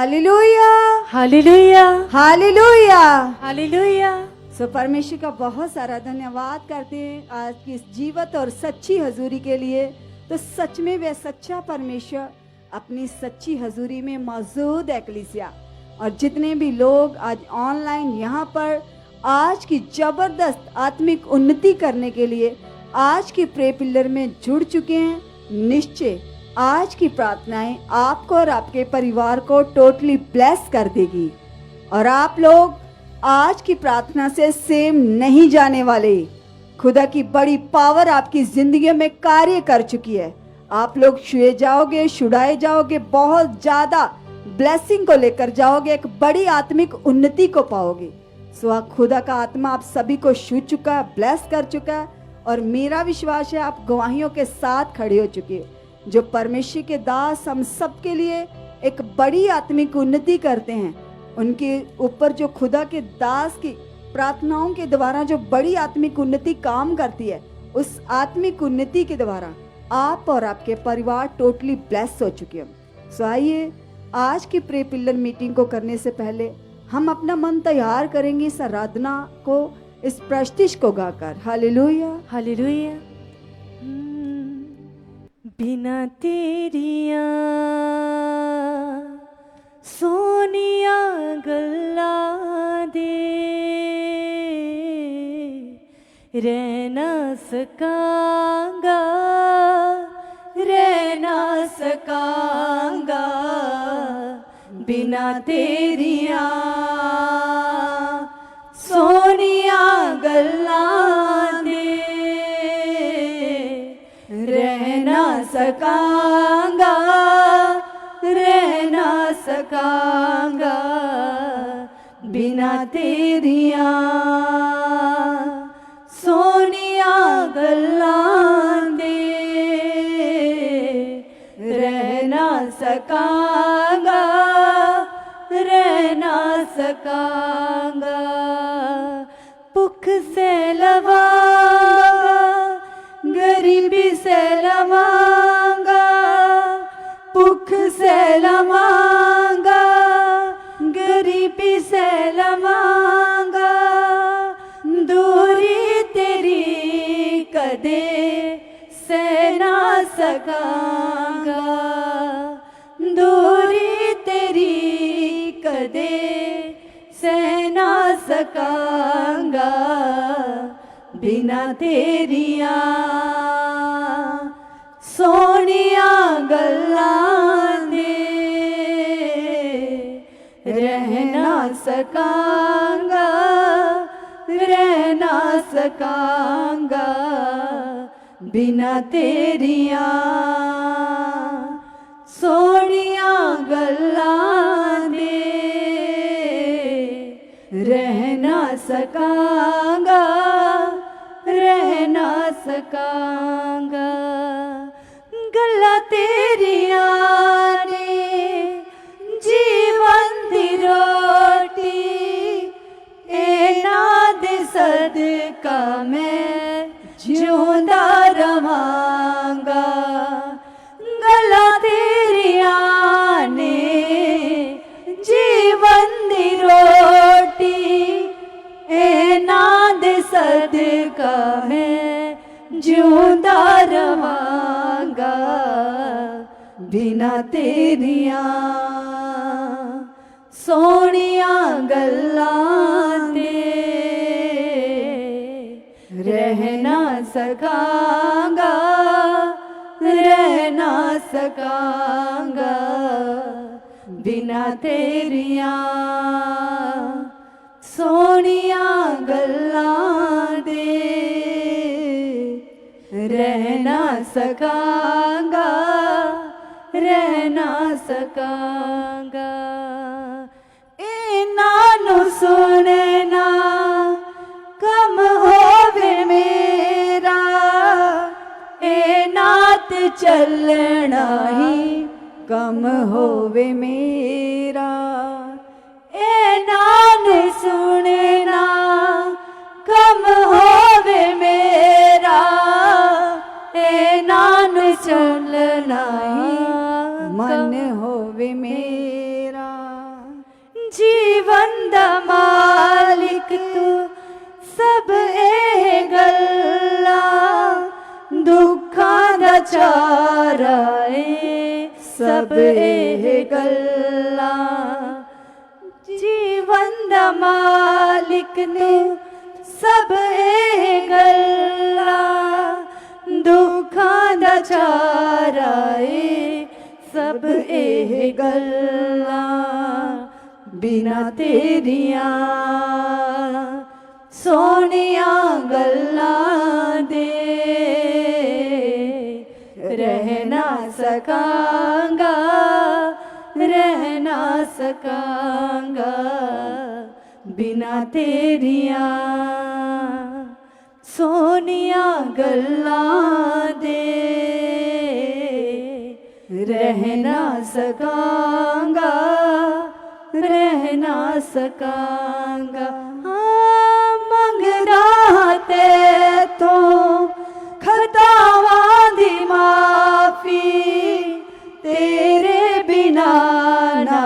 Hallelujah, hallelujah, hallelujah. Hallelujah. सो परमेश्वर का बहुत सारा धन्यवाद करते हैं आज की इस जीवत और सच्ची हजूरी के लिए। तो सच में वह सच्चा परमेश्वर अपनी सच्ची हजूरी में मौजूद है कलीसिया, और जितने भी लोग आज ऑनलाइन यहाँ पर आज की जबरदस्त आत्मिक उन्नति करने के लिए आज की प्रे पिलर में जुड़ चुके हैं, निश्चय आज की प्रार्थनाएं आपको और आपके परिवार को टोटली ब्लेस कर देगी, और आप लोग आज की प्रार्थना से सेम नहीं जाने वाले। खुदा की बड़ी पावर आपकी जिंदगी में कार्य कर चुकी है। आप लोग छुए जाओगे, छुड़ाए जाओगे, बहुत ज्यादा ब्लेसिंग को लेकर जाओगे, एक बड़ी आत्मिक उन्नति को पाओगे। सो खुदा का आत्मा आप सभी को छू चुका है, ब्लेस कर चुका है, और मेरा विश्वास है आप गवाहियों के साथ खड़े हो चुके हैं। जो परमेश्वर के दास हम सब के लिए एक बड़ी आत्मिक उन्नति करते हैं, उनके ऊपर जो खुदा के दास की प्रार्थनाओं के द्वारा जो बड़ी आत्मिक उन्नति काम करती है, उस आत्मिक उन्नति के द्वारा आप और आपके परिवार टोटली ब्लेस हो चुके हैं। सो आइए आज की प्रे पिलर मीटिंग को करने से पहले हम अपना मन तैयार करेंगे इस आराधना को, इस प्रस्तुति को गाकर। Hallelujah, hallelujah. बिना तेरिया सोनिया गल्ला दे रह ना सकांगा, रह ना सकांगा बिना तेरिया सोनिया गल्ला दे रह ना सकांगा, रह ना सकांगा बिना तेरिया सोनिया गल्लां दे रह ना सकांगा, रह ना सकांगा भुख से लवांगा, गरीबी से लवांगा, भूख से लवांगा, गरीबी से लवांगा, दूरी तेरी कदे सह ना सकांगा, दूरी तेरी कदे सह ना सकांगा बिना तेरिया सोनिया गल्लां दे रह ना सकांगा, रह ना सकांगा बिना तेरिया सोनिया गल्लां दे रह ना सकांगा, रह ना सकांगा गल्ला तेरिया ने जीवन दी रोटी एना दे सदका मैं जिउंदा रवांगा, गल्ला तेरिया ने जीवन दी रोटी एना दे सदका मैं जिउंदा रवांगा बिना तेरिया सोनिया गल्लां दे रह ना सकांगा, रह ना सकांगा बिना तेरिया सोनिया गल्लां दे रह ना सकांगा, रह ना सकांगा इन्हां सुनना कम होवे मेरा, नात चलना ही कम होवे मेरा, नान सुनना कम होवे मेरा, नान चलना ही मन होवे मेरा। चाराए सब एह गल्ला जीवन दा मालिक ने सब एह गल्ला दुखां दा चाराए सब एह गल्ला बिना तेरिया सोनिया गल्लां दे रह ना सकांगा रह ना सकांगा बिना तेरिया सोनिया गल्लां दे रह ना सकांगा रह ना सकांगा मंगदा ते तो खतावां दी माफी तेरे बिना ना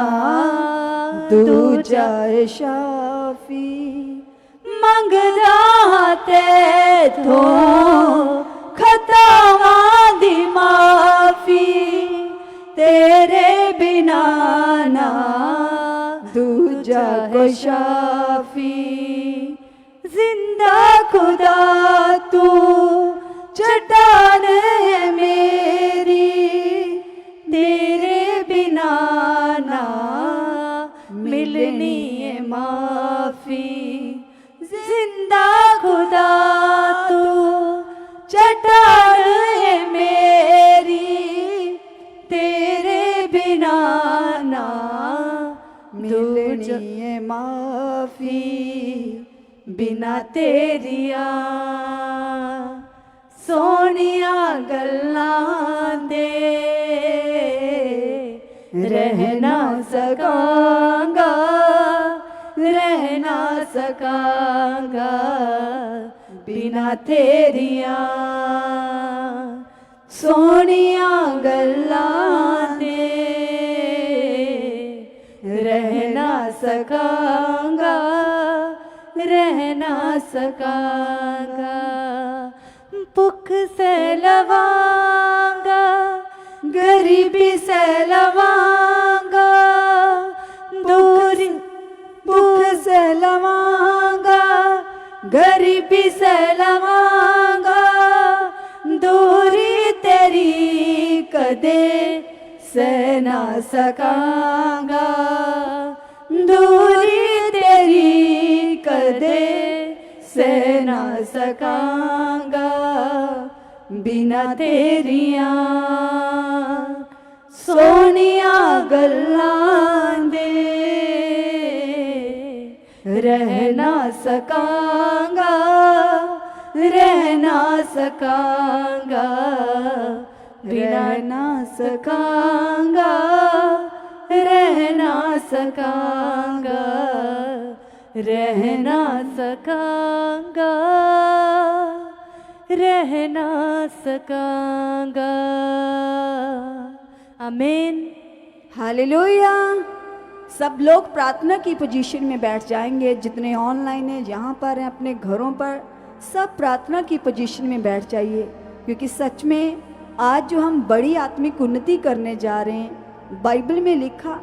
दूजा शाफी मंगदा ते तो खतावां दी माफी तेरे बिना ना दूजा कोई शाफी जिंदा खुदा तू चट्टान है मेरी तेरे बिना ना मिलनी है माफी जिंदा खुदा तू चट्टान है मेरी तेरे बिना ना मिलनी है माफी बिना तेरिया सोनिया गल्लां दे रह ना सकांगा रह ना सकांगा बिना तेरिया सोनिया गल्लां दे रह ना सकांगा रह ना सकांगा भुख से लवांगा गरीबी से लवांगा दूरी भूख से लवांगा गरीबी से लवांगा दूरी तेरी कदे सह ना सकांगा दूरी तेरी कदे सह ना सकांगा बिना तेरिया सोनिया गल्लां दे रह ना सकांगा रह ना सकांगा बिना ना सकांगा रह ना सकांगा रह ना सकांगा रह ना सकांगा आमीन हालेलुया। सब लोग प्रार्थना की पोजीशन में बैठ जाएंगे, जितने ऑनलाइन हैं, जहाँ पर हैं, अपने घरों पर, सब प्रार्थना की पोजीशन में बैठ जाइए, क्योंकि सच में आज जो हम बड़ी आत्मिक उन्नति करने जा रहे हैं, बाइबल में लिखा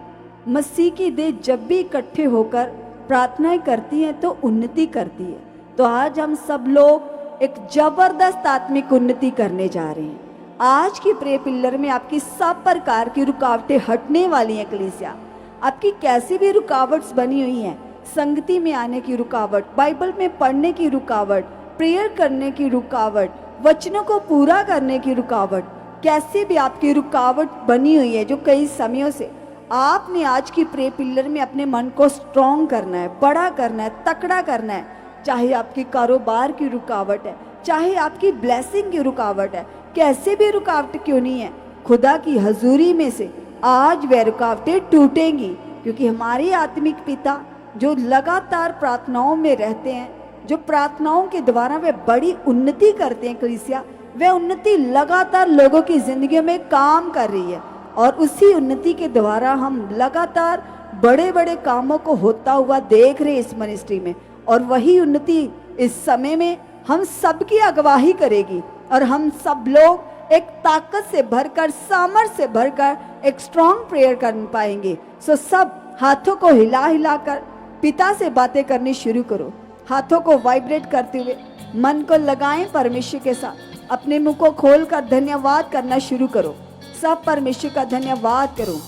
मसीह की देह जब भी इकट्ठे होकर प्रार्थनाएं करती हैं तो उन्नति करती है। तो आज हम सब लोग एक जबरदस्त आत्मिक उन्नति करने जा रहे हैं। आज की प्रे पिलर में आपकी सब प्रकार की रुकावटें हटने वाली हैं। कलीसिया, आपकी कैसी भी रुकावट्स बनी हुई हैं, संगति में आने की रुकावट, बाइबल में पढ़ने की रुकावट, प्रेयर करने की रुकावट, वचनों को पूरा करने की रुकावट, कैसी भी आपकी रुकावट बनी हुई है जो कई समयों से, आपने आज की प्रे पिलर में अपने मन को स्ट्रॉन्ग करना है, बड़ा करना है, तकड़ा करना है। चाहे आपकी कारोबार की रुकावट है, चाहे आपकी ब्लेसिंग की रुकावट है, कैसे भी रुकावट क्यों नहीं है, खुदा की हजूरी में से आज वह रुकावटें टूटेंगी, क्योंकि हमारे आत्मिक पिता जो लगातार प्रार्थनाओं में रहते हैं, जो प्रार्थनाओं के द्वारा वे बड़ी उन्नति करते हैं, कलीसिया वह उन्नति लगातार लोगों की जिंदगियों में काम कर रही है, और उसी उन्नति के द्वारा हम लगातार बड़े बड़े कामों को होता हुआ देख रहे हैं इस मिनिस्ट्री में। और वही उन्नति इस समय में हम सबकी अगवाही करेगी, और हम सब लोग एक ताकत से भरकर, सामर्थ्य से भरकर एक स्ट्रॉन्ग प्रेयर कर पाएंगे। सो सब हाथों को हिला हिला कर पिता से बातें करनी शुरू करो। हाथों को वाइब्रेट करते हुए मन को लगाएं परमेश्वर के साथ। अपने मुंह को खोलकर धन्यवाद करना शुरू करो। सब परमेश्वर का धन्यवाद करो।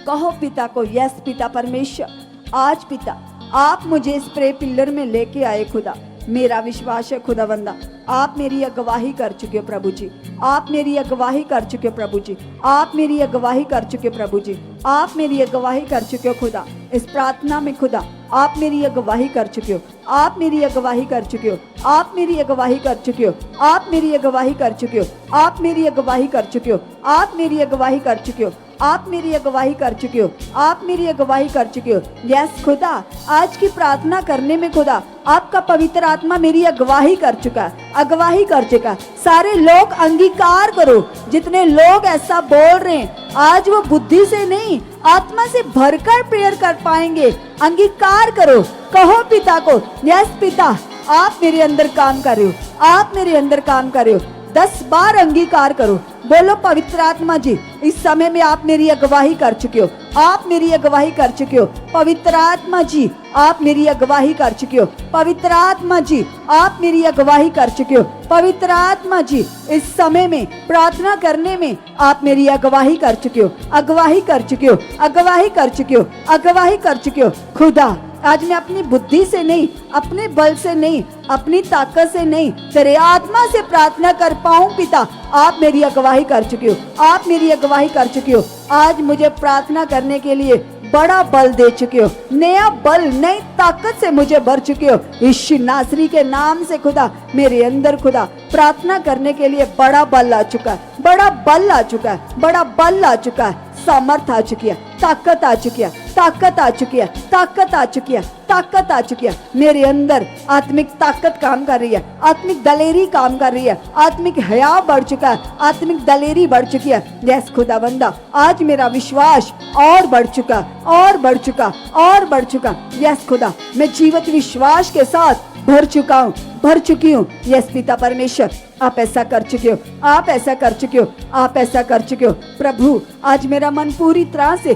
कहो पिता को, यस पिता परमेश्वर, आज पिता आप मुझे इस प्रे पिलर में लेके आए खुदा। मेरा विश्वास है खुदावंदा, आप मेरी अगवाही कर चुके हो प्रभु जी। आप मेरी अगवाही कर चुके हो प्रभु जी। आप मेरी अगवाही कर चुके हो प्रभु जी। आप मेरी अगवाही कर चुके हो खुदा। इस प्रार्थना में खुदा आप मेरी अगवाही कर चुके हो। आप मेरी अगवाही कर चुके हो। आप मेरी अगवाही कर चुके हो। आप मेरी अगवाही कर चुके हो। आप मेरी अगवाही कर चुके हो। आप मेरी अगवाही कर चुके हो। आप मेरी अगवाही कर चुके हो। आप मेरी अगवाही कर चुके हो। यस खुदा, आज की प्रार्थना करने में खुदा आपका पवित्र आत्मा मेरी अगवाही कर चुका है, अगवाही कर चुका है। सारे लोग अंगीकार करो, जितने लोग ऐसा बोल रहे हैं आज वो बुद्धि से नहीं आत्मा से भरकर प्रेयर कर पाएंगे। अंगीकार करो, कहो पिता को, यस पिता आप मेरे अंदर काम कर रहे हो। आप मेरे अंदर काम कर रहे हो। 10 बार अंगीकार करो। बोलो पवित्र आत्मा जी, इस समय में आप मेरी अगवाही कर चुके हो। आप मेरी अगवाही कर चुके हो। पवित्र आत्मा जी आप मेरी अगवाही कर चुके हो। पवित्र आत्मा जी आप मेरी अगवाही कर चुके हो। पवित्र आत्मा जी इस समय में प्रार्थना करने में आप मेरी अगवाही कर चुके हो। अगवाही कर चुके हो। अगवाही कर चुके हो। अगवाही कर चुके हो। खुदा आज मैं अपनी बुद्धि से नहीं, अपने बल से नहीं, अपनी ताकत से नहीं, तेरे आत्मा से प्रार्थना कर पाऊं पिता। आप मेरी अगवाही कर चुके हो। आप मेरी अगवाही कर चुके हो। आज मुझे प्रार्थना करने के लिए बड़ा बल दे चुके हो। नया बल, नई ताकत से मुझे भर चुके हो। यीशु नासरी के नाम से खुदा मेरे अंदर खुदा प्रार्थना करने के लिए बड़ा बल आ चुका है। बड़ा बल आ चुका है। बड़ा बल आ चुका है। सामर्थ आ चुकी है। ताकत आ चुकी है। ताकत आ चुकी है। ताकत आ चुकी है। ताकत आ चुकी है। मेरे अंदर आत्मिक ताकत काम कर रही है। आत्मिक दलेरी काम कर रही है। आत्मिक हया बढ़ चुका है। आत्मिक दलेरी बढ़ चुकी है। यस खुदावंदा, आज मेरा विश्वास और बढ़ चुका, और बढ़ चुका, और बढ़ चुका। यस खुदा, मैं जीवित विश्वास के साथ भर चुका हूँ, भर चुकी हूँ। यस पिता परमेश्वर, आप ऐसा कर चुके हो। आप ऐसा कर चुके हो। आप ऐसा कर चुके हो। प्रभु आज मेरा मन पूरी तरह से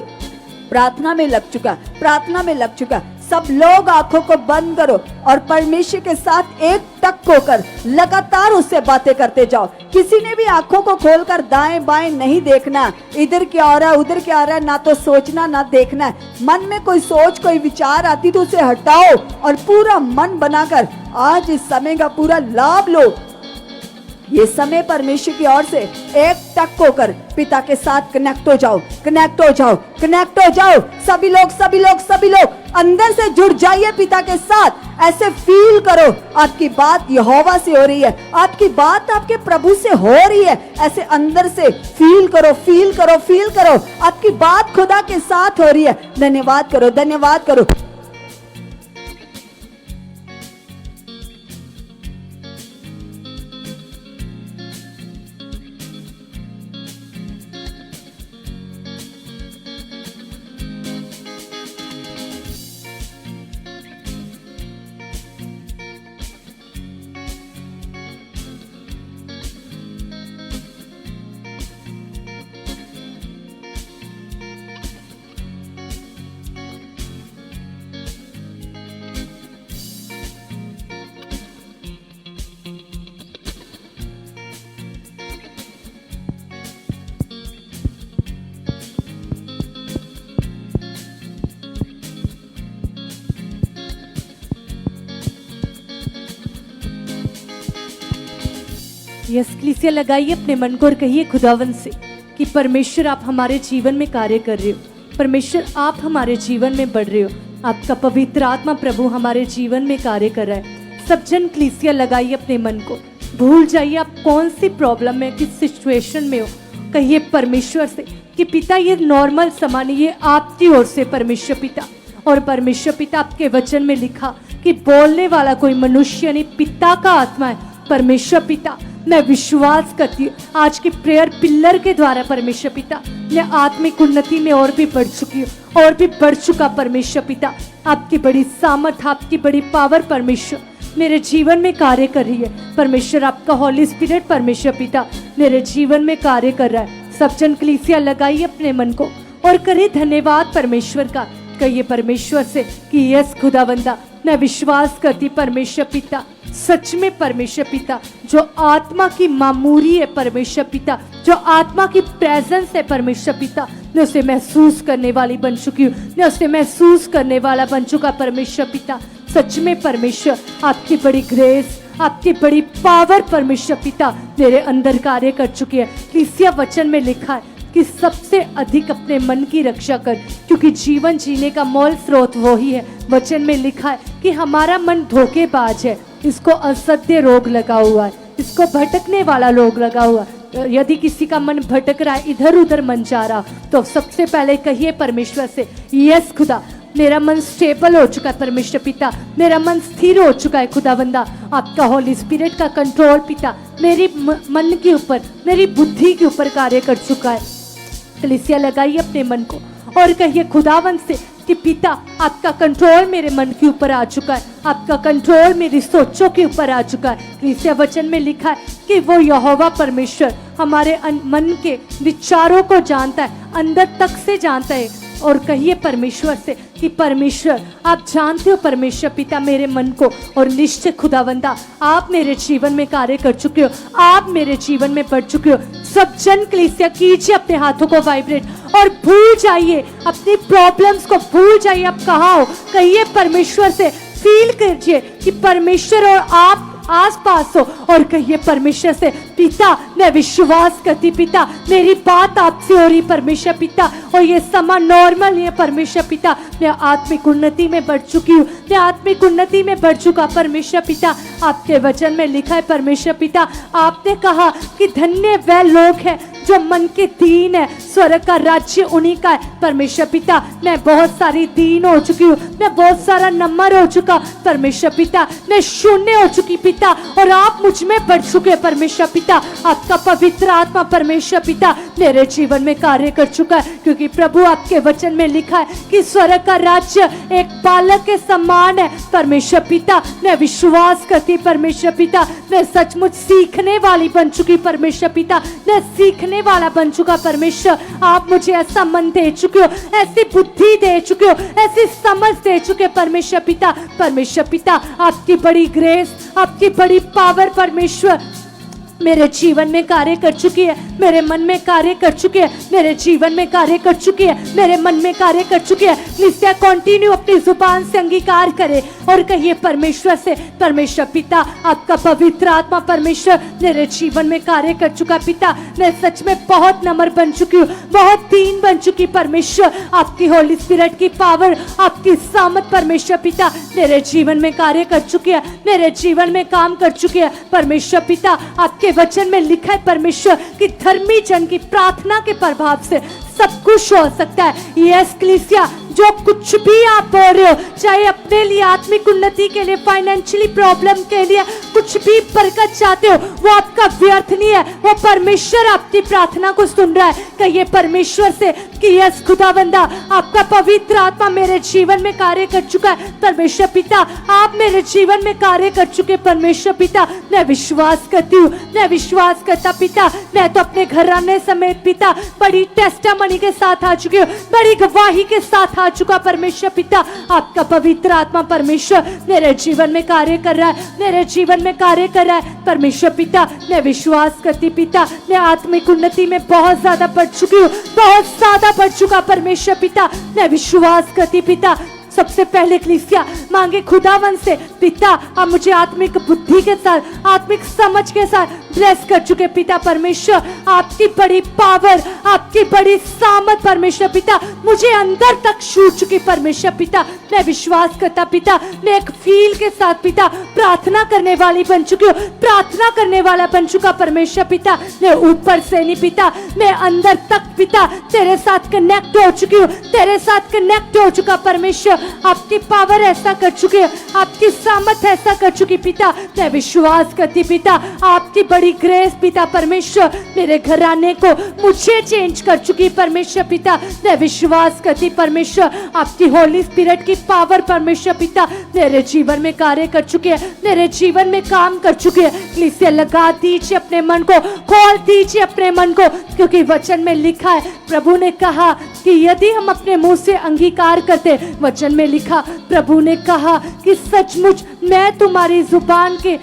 प्रार्थना में लग चुका, प्रार्थना में लग चुका। सब लोग आंखों को बंद करो और परमेश्वर के साथ एक टक होकर लगातार उससे बातें करते जाओ। किसी ने भी आंखों को खोलकर दाएं बाएं नहीं देखना, इधर क्या हो रहा है उधर क्या हो रहा है ना तो सोचना ना देखना है। मन में कोई सोच कोई विचार आती तो उसे हटाओ और पूरा मन बनाकर आज इस समय का पूरा लाभ लो। ये समय परमेश्वर की ओर से एक टक होकर पिता के साथ कनेक्ट हो जाओ, कनेक्ट हो जाओ, कनेक्ट हो जाओ। सभी लोग सभी लोग सभी लोग अंदर से जुड़ जाइए पिता के साथ। ऐसे फील करो आपकी बात यहोवा से हो रही है, आपकी बात आपके प्रभु से हो रही है। ऐसे अंदर से फील करो, फील करो, फील करो, आपकी बात खुदा के साथ हो रही है। धन्यवाद करो, धन्यवाद करो। यस कलीसिया लगाइए अपने मन को और कहिए खुदावन से कि परमेश्वर आप हमारे जीवन में कार्य कर रहे हो। परमेश्वर आप हमारे जीवन में बढ़ रहे हो। आपका पवित्र आत्मा प्रभु हमारे जीवन में कार्य कर रहा है। सब जन कलीसिया लगाइए अपने मन को। भूल जाइए आप कौन सी प्रॉब्लम में, किस सिचुएशन में हो। कहिए परमेश्वर से कि पिता ये नॉर्मल समा नहीं, ये आपकी ओर से परमेश्वर पिता। और परमेश्वर पिता आपके वचन में लिखा कि बोलने वाला कोई मनुष्य नहीं, पिता का आत्मा है। परमेश्वर पिता मैं विश्वास करती हूँ आज के प्रेयर पिलर के द्वारा परमेश्वर पिता मैं आत्मिक उन्नति में और भी बढ़ चुकी हूँ, और भी बढ़ चुका। परमेश्वर पिता आपकी बड़ी सामर्थ, आपकी बड़ी पावर परमेश्वर मेरे जीवन में कार्य कर रही है। परमेश्वर आपका हॉली स्पिरिट परमेश्वर पिता मेरे जीवन में कार्य कर रहा है। सब जन कलीसिया लगाइए अपने मन को और करे धन्यवाद परमेश्वर का। कहिए परमेश्वर से कि यस खुदावंदा, मैं विश्वास करती परमेश्वर पिता, सच में परमेश्वर पिता, जो आत्मा की मामूरी है परमेश्वर पिता, जो आत्मा की प्रेजेंस है परमेश्वर पिता, मैं उसे महसूस करने वाली बन चुकी हूँ, मैं उसे महसूस करने वाला बन चुका परमेश्वर पिता। सच में परमेश्वर, आपकी बड़ी ग्रेस, आपकी बड़ी पावर परमेश्वर पिता मेरे अंदर कार्य कर चुकी है। कलीसिया वचन में लिखा है कि सबसे अधिक अपने मन की रक्षा कर, क्योंकि जीवन जीने का मूल स्रोत वो ही है। वचन में लिखा है कि हमारा मन धोखेबाज है, इसको असत्य रोग लगा हुआ है, इसको भटकने वाला रोग लगा हुआ है। यदि किसी का मन भटक रहा है, इधर उधर मन जा रहा, तो सबसे पहले कहिए परमेश्वर से, यस खुदा, मेरा मन स्टेबल हो चुका है परमेश्वर पिता, मेरा मन स्थिर हो चुका है खुदावंदा। आपका होली स्पिरिट का कंट्रोल पिता मेरी मन के ऊपर, मेरी बुद्धि के ऊपर कार्य कर चुका है। कलीसिया लगाइए अपने मन को और कहिए खुदावंद से कि पिता, आपका कंट्रोल मेरे मन के ऊपर आ चुका है, आपका कंट्रोल मेरी सोचों के ऊपर आ चुका है। कलीसिया वचन में लिखा है कि वो यहोवा परमेश्वर हमारे मन के विचारों को जानता है, अंदर तक से जानता है। और कहिए परमेश्वर से कि परमेश्वर, आप जानते हो परमेश्वर पिता मेरे मन को, और निश्चय खुदावंदा आप मेरे जीवन में कार्य कर चुके हो, आप मेरे जीवन में बढ़ चुके हो। सब जन कलीसिया कीजिए अपने हाथों को वाइब्रेट और भूल जाइए अपनी प्रॉब्लम्स को, भूल जाइए आप कहाँ हो। कहिए परमेश्वर से, फील कीजिए कि परमेश्वर और आप आसपास हो, और कहिए परमेश्वर से, पिता मैं विश्वास करती पिता, मेरी बात आपसे हो रही परमेश्वर पिता, और ये समा नॉर्मल नहीं है परमेश्वर पिता, मैं आत्मिक उन्नति में बढ़ चुकी हूँ, मैं आत्मिक उन्नति में बढ़ चुका परमेश्वर पिता। आपके वचन में लिखा है परमेश्वर पिता, आपने कहा कि धन्य वह लोग हैं जो मन के दीन है, स्वर्ग का राज्य उन्हीं का है परमेश्वर पिता। मैं बहुत सारी दीन हो चुकी हूँ, मैं बहुत सारा नम्र हो चुका परमेश्वर पिता, मैं शून्य हो चुकी पिता, और आप मुझ में बढ़ चुके परमेश्वर पिता। आपका पवित्र आत्मा परमेश्वर पिता मेरे जीवन में कार्य कर चुका है, क्योंकि प्रभु आपके वचन में लिखा है कि स्वर्ग का राज्य एक बालक के समान है परमेश्वर पिता। मैं विश्वास करती परमेश्वर पिता, मैं सचमुच सीखने वाली बन चुकी परमेश्वर पिता, मैं सीखने वाला बन चुका परमेश्वर। आप मुझे ऐसा मन दे चुके हो, ऐसी बुद्धि दे चुके हो, ऐसी समझ दे चुके परमेश्वर पिता। परमेश्वर पिता आपकी बड़ी ग्रेस, आपकी बड़ी पावर परमेश्वर मेरे जीवन में कार्य कर चुकी है, मेरे मन में कार्य कर चुकी है, मेरे जीवन में कार्य कर चुकी है, मेरे मन में कार्य कर चुकी है। इसलिए कंटिन्यू अपनी जुबान से अंगीकार करे और कहिए परमेश्वर से, परमेश्वर पिता आपका पवित्र आत्मा परमेश्वर मेरे जीवन में कार्य कर चुका पिता। मैं सच में बहुत नम्र बन चुकी हूँ, बहुत दीन बन चुकी परमेश्वर। आपकी होली स्पिरिट की पावर, आपकी सामत परमेश्वर पिता मेरे जीवन में कार्य कर चुकी है, मेरे जीवन में काम कर चुकी है परमेश्वर पिता। आपके वचन में लिखा है परमेश्वर कि धर्मी जन की प्रार्थना के प्रभाव से सब कुछ हो सकता है। यस कलीसिया, जो कुछ भी आप बोल रहे हो, चाहे अपने लिए आत्मिक उन्नति के लिए, फाइनेंशियली प्रॉब्लम के लिए कुछ भी बरकत चाहते हो, वो आपका व्यर्थ नहीं है, वो परमेश्वर आपकी प्रार्थना को सुन रहा है। कहिए परमेश्वर से कि यस खुदावंदा आपका पवित्र आत्मा मेरे जीवन में कार्य कर चुका है परमेश्वर पिता, आप मेरे जीवन में कार्य कर चुके परमेश्वर पिता। मैं विश्वास करती हूँ, मैं विश्वास करता पिता, मैं तो अपने घराने समेत पिता बड़ी टेस्टामनी के साथ आ चुकी हूँ, बड़ी गवाही के साथ आ चुका परमेश्वर पिता। आपका पवित्र आत्मा परमेश्वर मेरे जीवन में कार्य कर रहा है, मेरे जीवन में कार्य कर रहा है परमेश्वर पिता। मैं विश्वास करती पिता, मैं आत्मिक उन्नति में बहुत ज्यादा बढ़ चुकी हूँ, बहुत ज्यादा बढ़ चुका परमेश्वर पिता। मैं विश्वास करती पिता। सबसे पहले कलीसिया मांगे खुदावन से, पिता आप मुझे आत्मिक बुद्धि के साथ, आत्मिक समझ के साथ ब्लेस कर चुके पिता परमेश्वर। आपकी बड़ी पावर, आपकी बड़ी सामत परमेश्वर पिता मुझे अंदर तक छू चुकी परमेश्वर पिता। मैं विश्वास करता पिता, मैं एक फील के साथ पिता प्रार्थना करने वाली बन चुकी हूँ, प्रार्थना करने वाला बन चुका परमेश्वर पिता। मैं ऊपर से नहीं पिता, मैं अंदर तक पिता तेरे साथ कनेक्ट हो चुकी हूँ, तेरे साथ कनेक्ट हो चुका परमेश्वर। आपकी पावर ऐसा कर चुकी है, आपकी सामर्थ ऐसा कर चुकी पिता। मैं विश्वास करती पिता, आपकी बड़ी ग्रेस पिता परमेश्वर मेरे घराने को मुझे चेंज कर चुकी परमेश्वर पिता। मैं विश्वास करती परमेश्वर, आपकी होली स्पिरिट की पावर परमेश्वर पिता मेरे जीवन में कार्य कर चुकी है, मेरे जीवन में काम कर चुकी है। इसे लगा दीजिए अपने मन को, खोल दीजिए अपने मन को, क्योंकि वचन में लिखा है, प्रभु ने कहा कि यदि हम अपने मुंह से अंगीकार करते, वचन में लिखा प्रभु ने कहा कि सचमुच मैं तुम्हारी जुबान के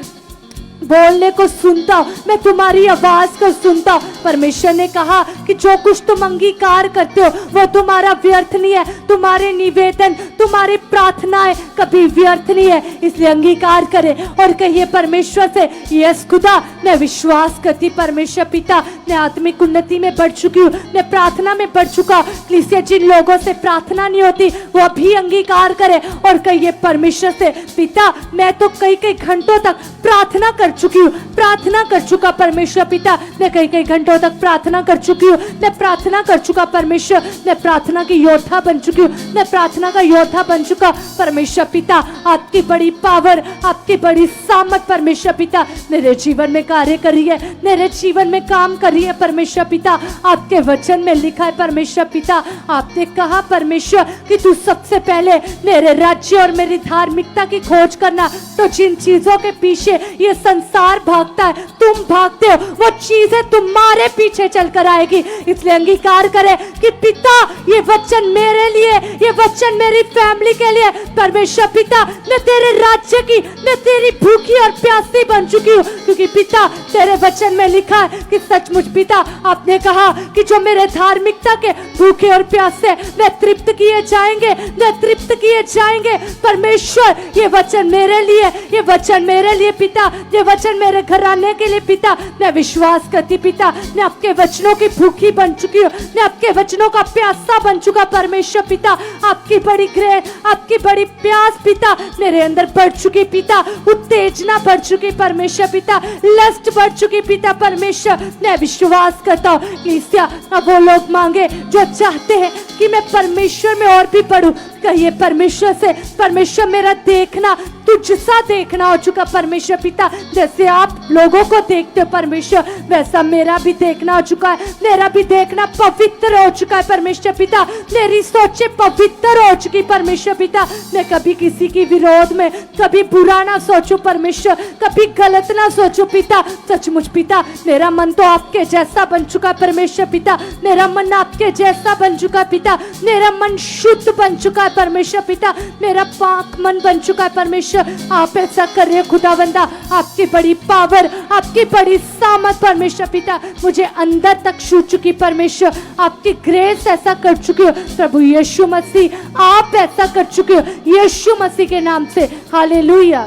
बोलने को सुनता हूं, मैं तुम्हारी आवाज को सुनता हूं। परमेश्वर ने कहा कि जो कुछ तुम अंगीकार करते हो वो तुम्हारा व्यर्थ नहीं है, तुम्हारे निवेदन, तुम्हारी प्रार्थनाएं कभी व्यर्थ नहीं है। इसलिए अंगीकार करें और कहिए परमेश्वर से, यस खुदा मैं विश्वास करती परमेश्वर पिता, मैं आत्मिक उन्नति में बढ़ चुकी हूँ, मैं प्रार्थना में बढ़ चुका हूँ। इसलिए जिन लोगों से प्रार्थना नहीं होती वो अभी अंगीकार करें और कहिए परमेश्वर से, पिता मैं तो कई कई घंटों तक प्रार्थना कर चुकी हूँ, प्रार्थना कर चुका परमेश्वर पिता, मैं कई कई घंटों तक प्रार्थना कर चुकी हूँ, मैं प्रार्थना कर चुका परमेश्वर, मैं प्रार्थना की योद्धा बन चुकी हूँ, मैं प्रार्थना का योद्धा बन चुका परमेश्वर पिता। आपकी बड़ी पावर, आपकी बड़ी सामर्थ परमेश्वर पिता मेरे जीवन में कार्य कर रही है, मेरे जीवन में काम कर रही है परमेश्वर पिता। आपके वचन में लिखा है परमेश्वर पिता, आपने कहा परमेश्वर कि तू सबसे पहले मेरे राज्य और मेरी धार्मिकता की खोज करना, तो जिन चीजों के पीछे ये संसार भागता है तुम भागते हो, वो चीजें तुम्हारे पीछे चलकर आएगी। इसलिए अंगीकार करें कि पिता ये वचन मेरे लिए, ये वचन मेरी फैमिली के लिए परमेश्वर पिता, मैं तेरे राज्य की, मैं तेरी भूखी और प्यासी बन चुकी हूँ, क्योंकि पिता तेरे वचन में लिखा है कि सचमुच पिता आपने कहा कि जो मेरे धार्मिकता के भूखे और प्यासे वे तृप्त किए जाएंगे, वे तृप्त किए जाएंगे। परमेश्वर ये वचन मेरे लिए, ये वचन मेरे लिए पिता, ये वचन मेरे घराने के लिए पिता। मैं विश्वास करती पिता, मैं आपके वचनों की भूखी बन चुकी हूँ, मैं आपके वचनों का प्यासा बन चुका परमेश्वर पिता। आपकी बड़ी ग्रह, आपकी बड़ी प्यास पिता मेरे अंदर बढ़ चुकी पिता, उत्तेजना बढ़ चुकी परमेश्वर पिता, लस्ट बढ़ चुकी पिता परमेश्वर। मैं विश्वास करता हूँ कि अब वो लोग मांगे जो चाहते हैं कि मैं परमेश्वर में और भी बढ़ूं। कहिए परमेश्वर से, परमेश्वर मेरा देखना तुझसा देखना हो चुका परमेश्वर पिता, जैसे आप लोगों को देखते हो परमेश्वर वैसा मेरा भी देखना हो चुका है, मेरा भी देखना पवित्र हो चुका है परमेश्वर पिता, मेरी सोचें पवित्र हो चुकी परमेश्वर पिता। मैं कभी किसी की विरोध में कभी बुरा ना सोचूं परमेश्वर, कभी गलत ना सोचूं पिता। सचमुच पिता मेरा मन तो आपके जैसा बन चुका परमेश्वर पिता, मेरा मन आपके जैसा बन चुका पिता, मेरा मन शुद्ध बन चुका है परमेश्वर पिता, मेरा पाक मन बन चुका है परमेश्वर। आप ऐसा कर रहे खुदावंदा, आपकी बड़ी पावर, आपकी बड़ी सामर्थ परमेश्वर पिता मुझे अंदर तक छू चुकी परमेश्वर, आपकी ग्रेस ऐसा कर चुकी हो प्रभु यीशु मसीह, आप ऐसा कर चुके हो यीशु मसीह के नाम से। हालेलुया।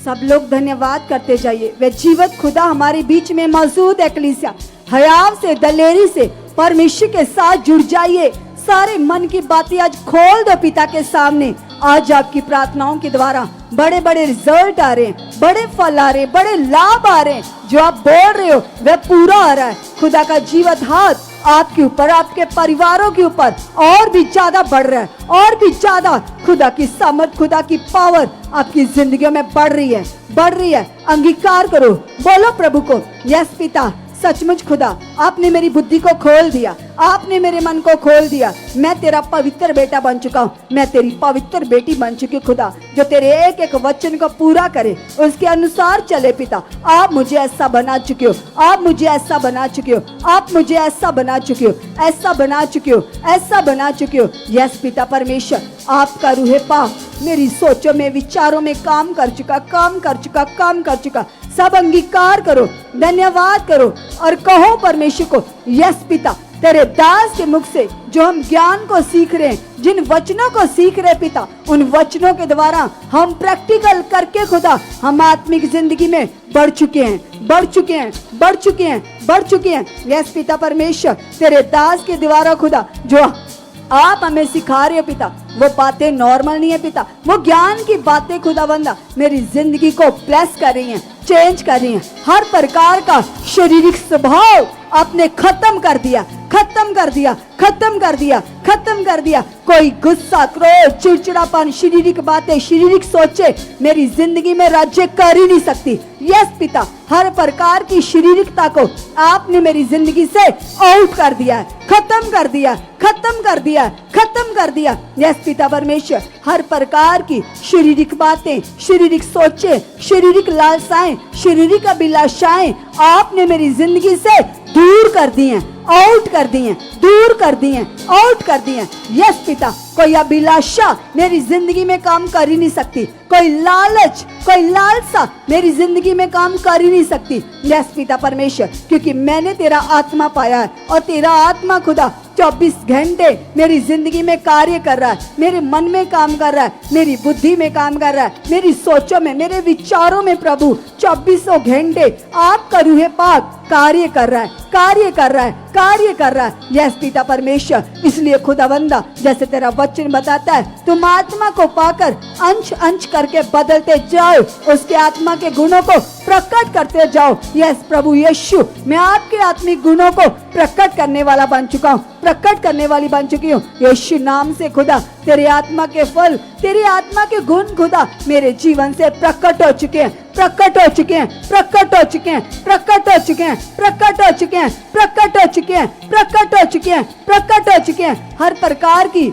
सब लोग धन्यवाद करते जाइए। वे जीवत खुदा हमारे बीच में मौजूद है। कलीसिया हयाव से, दलेरी से परमेश्वर के साथ जुड़ जाइए। सारे मन की बातें आज खोल दो पिता के सामने। आज आपकी प्रार्थनाओं के द्वारा बड़े बड़े रिजल्ट आ रहे हैं, बड़े फल आ रहे हैं, बड़े लाभ आ रहे हैं। जो आप बोल रहे हो वह पूरा आ रहा है। खुदा का जीवत हाथ आपके ऊपर, आपके परिवारों के ऊपर और भी ज्यादा बढ़ रहा है, और भी ज्यादा खुदा की सामर्थ, खुदा की पावर आपकी जिंदगियों में बढ़ रही है, बढ़ रही है। अंगीकार करो, बोलो प्रभु को, यस पिता सचमुच खुदा आपने मेरी बुद्धि को खोल दिया, आपने मेरे मन को खोल दिया। मैं तेरा पवित्र बेटा बन चुका हूँ, मैं तेरी पवित्र बेटी बन चुकी हूँ खुदा, जो तेरे एक एक वचन को पूरा करे, उसके अनुसार चले पिता। आप मुझे ऐसा बना चुके हो, आप मुझे ऐसा बना चुके हो, आप मुझे ऐसा बना चुके हो, ऐसा बना चुके हो, ऐसा बना चुके हो। यस पिता परमेश्वर, आपका रूहे पाक मेरी सोचों में, विचारों में काम कर चुका, काम कर चुका, काम कर चुका। सब अंगीकार करो, धन्यवाद करो और कहो परमेश्वर को, यस पिता तेरे दास के मुख से जो हम ज्ञान को सीख रहे हैं, जिन वचनों को सीख रहे पिता, उन वचनों के द्वारा हम प्रैक्टिकल करके खुदा हम आत्मिक जिंदगी में बढ़ चुके हैं, बढ़ चुके हैं, बढ़ चुके हैं, बढ़ चुके हैं। यस पिता परमेश्वर, तेरे दास के द्वारा खुदा जो आप हमें सिखा रहे हो पिता, वो बातें नॉर्मल नहीं है पिता, वो ज्ञान की बातें खुदावंदा मेरी जिंदगी को ब्लेस कर रही हैं, चेंज कर रही हैं। हर प्रकार का शारीरिक स्वभाव आपने खत्म कर दिया, खत्म कर दिया, खत्म कर दिया, खत्म कर दिया। कोई गुस्सा, क्रोध, चिड़चिड़ापन, शारीरिक बातें, शारीरिक सोचे मेरी जिंदगी में राज्य कर ही नहीं सकती। यस पिता, हर प्रकार की शारीरिकता को आपने मेरी जिंदगी से आउट कर दिया है, खत्म कर दिया, खत्म कर दिया, खत्म कर दिया। यस पिता परमेश्वर, हर प्रकार की शारीरिक बातें, शारीरिक सोचे, शारीरिक लालसाएं, शारीरिक अभिलाषाएं आपने मेरी जिंदगी से दूर कर दी हैं, आउट कर दी हैं, दूर कर दी हैं, आउट कर दी हैं। यस पिता, कोई अभिलाषा मेरी जिंदगी में काम कर ही नहीं सकती, कोई लालच, कोई लालसा मेरी जिंदगी में काम कर ही नहीं सकती। यस पिता परमेश्वर, क्योंकि मैंने तेरा आत्मा पाया है और तेरा आत्मा खुदा 24 घंटे मेरी जिंदगी में कार्य कर रहा है, मेरे मन में काम कर रहा है, मेरी बुद्धि में काम कर रहा है, मेरी सोचों में, मेरे विचारों में प्रभु 24 घंटे आपका रूह पाक कार्य कर रहा है, कार्य कर रहा है, कार्य कर रहा है। यस पिता परमेश्वर, इसलिए खुदावंदा, जैसे तेरा वचन बताता है, तुम आत्मा को पाकर अंश अंश करके बदलते जाओ, उसके आत्मा के गुणों को प्रकट करते जाओ। यस प्रभु यीशु, मैं आपके आत्मिक गुणों को प्रकट करने वाला बन चुका हूँ, प्रकट करने वाली बन चुकी हूँ। यीशु नाम से खुदा, तेरे आत्मा के फल, तेरी आत्मा के गुण खुदा मेरे जीवन से प्रकट हो चुके हैं, प्रकट हो चुके हैं, प्रकट हो चुके हैं, प्रकट हो चुके हैं, प्रकट हो चुके हैं, प्रकट हो चुके हैं, प्रकट हो चुके हैं, प्रकट हो चुके हैं। हर प्रकार की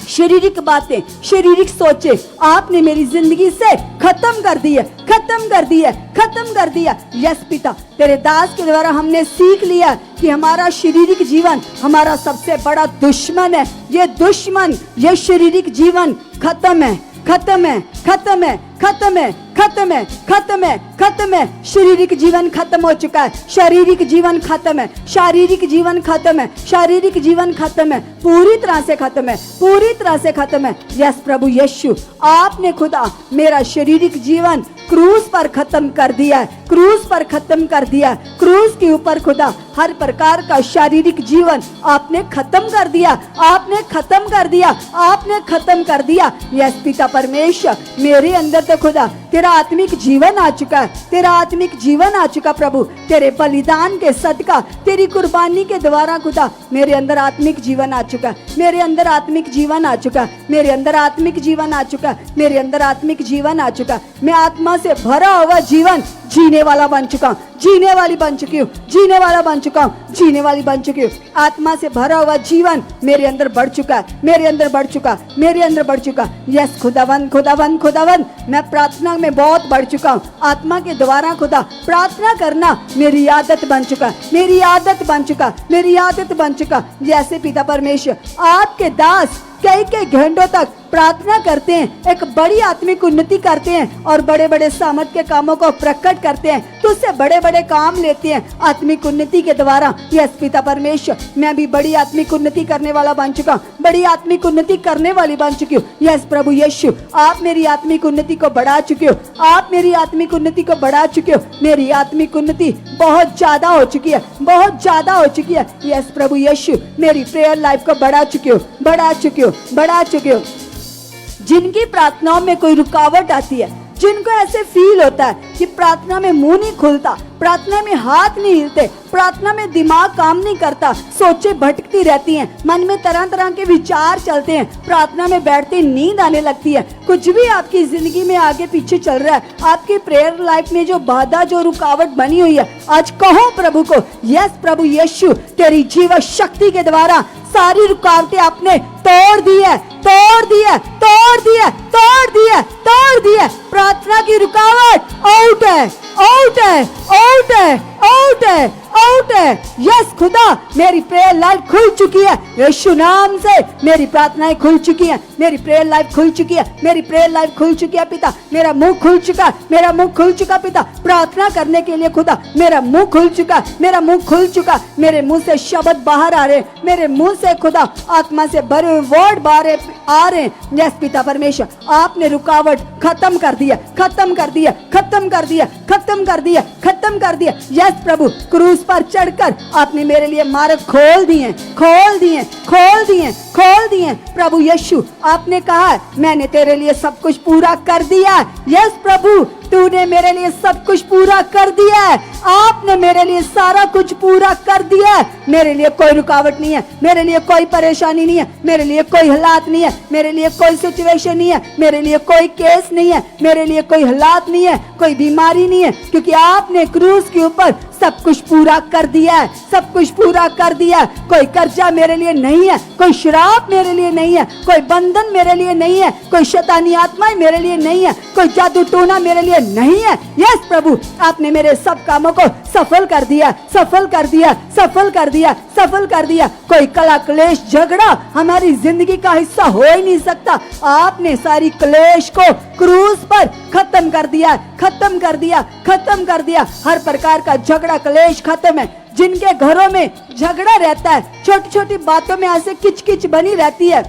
शारीरिक बातें, शारीरिक सोचे आपने मेरी जिंदगी से खत्म कर दी है, खत्म कर दी है, खत्म कर दिया। यस पिता, तेरे दास के द्वारा हमने सीख लिया कि हमारा शारीरिक जीवन हमारा सबसे बड़ा दुश्मन है। ये दुश्मन, ये शारीरिक जीवन खत्म है, खत्म है, खत्म है, खत्म है, खत्म है, खत्म है, खत्म है। शारीरिक जीवन खत्म हो चुका है, शारीरिक जीवन खत्म है, शारीरिक जीवन खत्म है, शारीरिक जीवन खत्म है, पूरी तरह से खत्म है, पूरी तरह से खत्म है। यस प्रभु यीशु, आपने खुदा मेरा शारीरिक जीवन क्रूस पर खत्म कर दिया है, क्रूस पर खत्म कर दिया है। क्रूस के ऊपर खुदा हर प्रकार का शारीरिक जीवन आपने खत्म कर दिया, आपने खत्म कर दिया, आपने खत्म कर दिया। यस पिता परमेश्वर, मेरे अंदर तो खुदा तेरा आत्मिक जीवन आ चुका है, तेरा आत्मिक जीवन आ चुका प्रभु, तेरे बलिदान के सदका, तेरी कुर्बानी के द्वारा खुदा मेरे अंदर आत्मिक जीवन आ चुका है, मेरे अंदर आत्मिक जीवन आ चुका है, मेरे अंदर आत्मिक जीवन आ चुका है, मेरे अंदर आत्मिक जीवन आ चुका। मैं आत्मा से भरा हुआ जीवन जीने वाला बन चुका हूँ, जीने वाली बन चुकी हूँ, जीने वाला बन चुका हूँ, जीने वाली बन चुकी हूँ। आत्मा से भरा हुआ जीवन मेरे अंदर बढ़ चुका है, मेरे अंदर बढ़ चुका, मेरे अंदर बढ़ चुका। यस खुदावन, खुदावन, खुदावन, मैं प्रार्थना में बहुत बढ़ चुका हूँ। आत्मा के द्वारा खुदा प्रार्थना करना मेरी आदत बन चुका, मेरी आदत बन चुका, मेरी आदत बन चुका। जैसे पिता परमेश्वर, आपके दास कई कई घंटों तक प्रार्थना करते हैं, एक बड़ी आत्मिक उन्नति करते हैं और बड़े बड़े सामर्थ के कामों को प्रकट करते हैं, तो उससे बड़े बड़े काम लेते हैं आत्मिक उन्नति के द्वारा। यस पिता परमेश्वर, मैं भी बड़ी आत्मिक उन्नति करने वाला बन चुका हूँ, बड़ी आत्मिक उन्नति करने वाली बन चुकी हूँ। यस प्रभु यीशु, आप मेरी आत्मिक उन्नति को बढ़ा चुके हो, आप मेरी आत्मिक उन्नति को बढ़ा चुके हो। मेरी आत्मिक उन्नति बहुत ज्यादा हो चुकी है, बहुत ज्यादा हो चुकी है। यस प्रभु यीशु, मेरी प्रेयर लाइफ को बढ़ा चुके हो, बढ़ा चुके हो, बढ़ा चुके हो। जिनकी प्रार्थनाओं में कोई रुकावट आती है, जिनको ऐसे फील होता है कि प्रार्थना में मुंह नहीं खुलता, प्रार्थना में हाथ नहीं हिलते, प्रार्थना में दिमाग काम नहीं करता, सोचे भटकती रहती हैं, मन में तरह तरह के विचार चलते हैं, प्रार्थना में बैठते नींद आने लगती है, कुछ भी आपकी जिंदगी में आगे पीछे चल रहा है, आपकी प्रेयर लाइफ में जो बाधा, जो रुकावट बनी हुई है, आज कहो प्रभु को, यस प्रभु यीशु, तेरी जीव शक्ति के द्वारा सारी रुकावटें आपने तोड़ दी है, तोड़ दी है, तोड़ दी है, तोड़ दी है, तोड़ दी है। प्रार्थना की रुकावट आउट है, आउट है, आउट है, आउट है, आउट है। यस खुदा, मेरी प्रेयर लाइफ खुल चुकी है, यीशु नाम से मेरी प्रार्थनाएं खुल चुकी हैं, मेरी प्रेयर लाइफ खुल चुकी है, मेरी प्रेयर लाइफ खुल चुकी है पिता, मेरा मुंह खुल चुका, मेरा मुंह खुल चुका पिता, प्रार्थना करने के लिए खुदा मेरा मुंह खुल चुका, मेरा मुंह खुल चुका, मेरे मुंह से शब्द बाहर आ रहे, मेरे मुंह से खुदा आत्मा से भरे हुए वर्ड बाहर आ रहे। यस पिता परमेश्वर, आपने रुकावट खत्म कर दिया, खत्म कर दिया, खत्म कर दिया, खत्म कर दिया, खत्म कर दिया। यस प्रभु, क्रूस पर चढ़कर आपने मेरे लिए मार्ग खोल दिए, खोल दिए, खोल दिए, खोल दिए। प्रभु यीशु, आपने कहा मैंने तेरे लिए सब कुछ पूरा कर दिया। यस प्रभु, तूने मेरे लिए सब कुछ पूरा कर दिया है। आपने मेरे लिए सारा कुछ पूरा कर दिया है। मेरे लिए कोई रुकावट नहीं है, मेरे लिए कोई परेशानी नहीं है, मेरे लिए कोई हालात नहीं है, मेरे लिए कोई सिचुएशन नहीं है, मेरे लिए कोई केस नहीं है, मेरे लिए कोई हालात नहीं है, कोई बीमारी नहीं है, क्योंकि आपने क्रूस के ऊपर सब कुछ पूरा कर दिया है, सब कुछ पूरा कर दिया है। कोई कर्जा मेरे लिए नहीं है, कोई श्राप मेरे लिए नहीं है, कोई बंधन मेरे लिए नहीं है, कोई शैतानी आत्माएं मेरे लिए नहीं है, कोई जादू टोना मेरे लिए नहीं है। यस प्रभु, आपने मेरे सब कामों को सफल कर दिया, सफल कर दिया, सफल कर दिया, सफल कर दिया। कोई कला क्लेश झगड़ा हमारी जिंदगी का हिस्सा हो ही नहीं सकता। आपने सारी क्लेश को क्रूस पर खत्म कर दिया, खत्म कर दिया, खत्म कर दिया। हर प्रकार का झगड़ा क्लेश खत्म है। जिनके घरों में झगड़ा रहता है, छोटी छोटी बातों में ऐसे किचकिच बनी रहती है,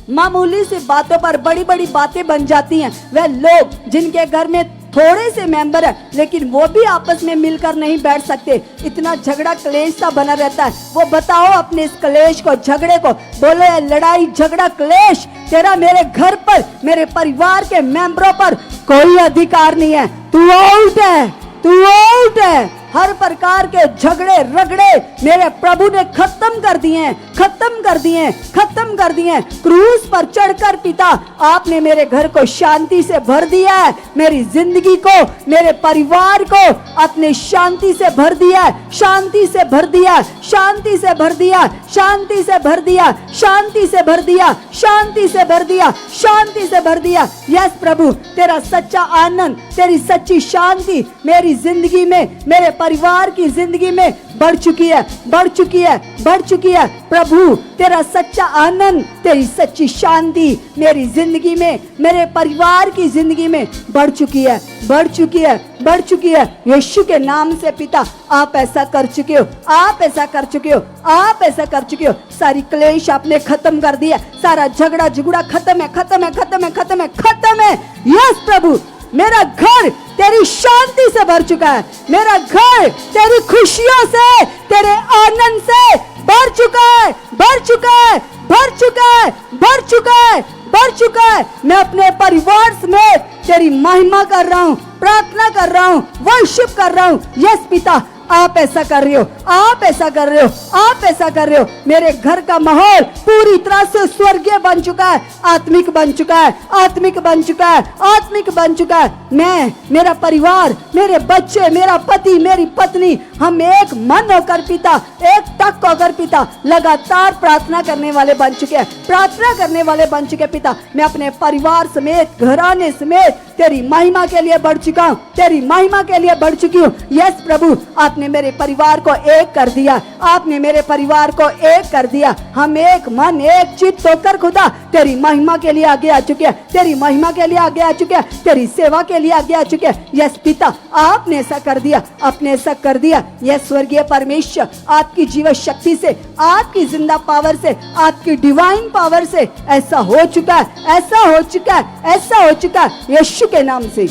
मामूली सी बातों पर बड़ी बड़ी बातें बन जाती हैं, वह लोग जिनके घर में थोड़े से मेंबर है लेकिन वो भी आपस में मिलकर नहीं बैठ सकते, इतना झगड़ा क्लेश सा बना रहता है। वो बताओ अपने इस क्लेश को, झगड़े को, बोलो ये लड़ाई झगड़ा क्लेश तेरा मेरे घर पर, मेरे परिवार के मेंबरों पर कोई अधिकार नहीं है। तू आउट है, तू आउट है। हर प्रकार के झगड़े रगड़े मेरे प्रभु ने खत्म कर दिए, खत्म कर दिए, खत्म कर दिए। क्रूस पर चढ़कर पिता आपने मेरे घर को शांति से भर दिया है, मेरी जिंदगी को, मेरे परिवार को अपने शांति से भर दिया, शांति से भर दिया, शांति से भर दिया, शांति से भर दिया, शांति से भर दिया, शांति से भर दिया, शांति से भर दिया। यस प्रभु, तेरा सच्चा आनंद, तेरी सच्ची शांति मेरी जिंदगी में, मेरे परिवार की जिंदगी में बढ़ चुकी है, बढ़ चुकी है, बढ़ चुकी है। प्रभु तेरा सच्चा आनंद, तेरी सच्ची शांति मेरी जिंदगी में, मेरे परिवार की जिंदगी में बढ़ चुकी है, बढ़ चुकी है, बढ़ चुकी है। यीशु के नाम से पिता आप ऐसा कर चुके हो, आप ऐसा कर चुके हो, आप ऐसा कर चुके हो। सारी क्लेश आपने खत्म कर दिया, सारा झगड़ा झुगड़ा खत्म है, खत्म है, खत्म है, खत्म है, खत्म है। यस प्रभु, मेरा घर तेरी शांति से भर चुका है, मेरा घर तेरी खुशियों से, तेरे आनंद से भर चुका है, भर चुका है, भर चुका है, भर चुका है, भर चुका है। मैं अपने परिवार समेत तेरी महिमा कर रहा हूँ, प्रार्थना कर रहा हूँ, वर्शिप कर रहा हूँ। यस पिता, आप ऐसा कर रहे हो, आप ऐसा कर रहे हो, आप ऐसा कर रहे हो। मेरे घर का माहौल पूरी तरह से स्वर्गीय बन चुका है, आत्मिक बन चुका है, आत्मिक बन चुका है, आत्मिक बन चुका है। मैं, मेरा परिवार, मेरे बच्चे, मेरा पति, मेरी पत्नी, हम एक मन होकर पिता, एक टक होकर पिता लगातार प्रार्थना करने वाले बन चुके हैं, प्रार्थना करने वाले बन चुके पिता। मैं अपने परिवार समेत, घराने समेत तेरी महिमा के लिए बढ़ चुका हूँ, तेरी महिमा के लिए बढ़ चुकी हूँ। यस प्रभु, आपने मेरे परिवार को एक कर दिया, आपने मेरे परिवार को एक कर दिया। हम एक मन एक चित्त होकर खुदा तेरी महिमा के लिए आगे आ चुके हैं, तेरी महिमा के लिए आगे आ चुके हैं, तेरी सेवा के लिए आगे आ चुके हैं। यस पिता, आपने ऐसा कर दिया, आपने ऐसा कर दिया। यस स्वर्गीय परमेश्वर, आपकी जीवन शक्ति से, आपकी जिंदा पावर से, आपकी डिवाइन पावर से ऐसा हो चुका है, ऐसा हो चुका है, ऐसा हो चुका है यीशु के नाम से।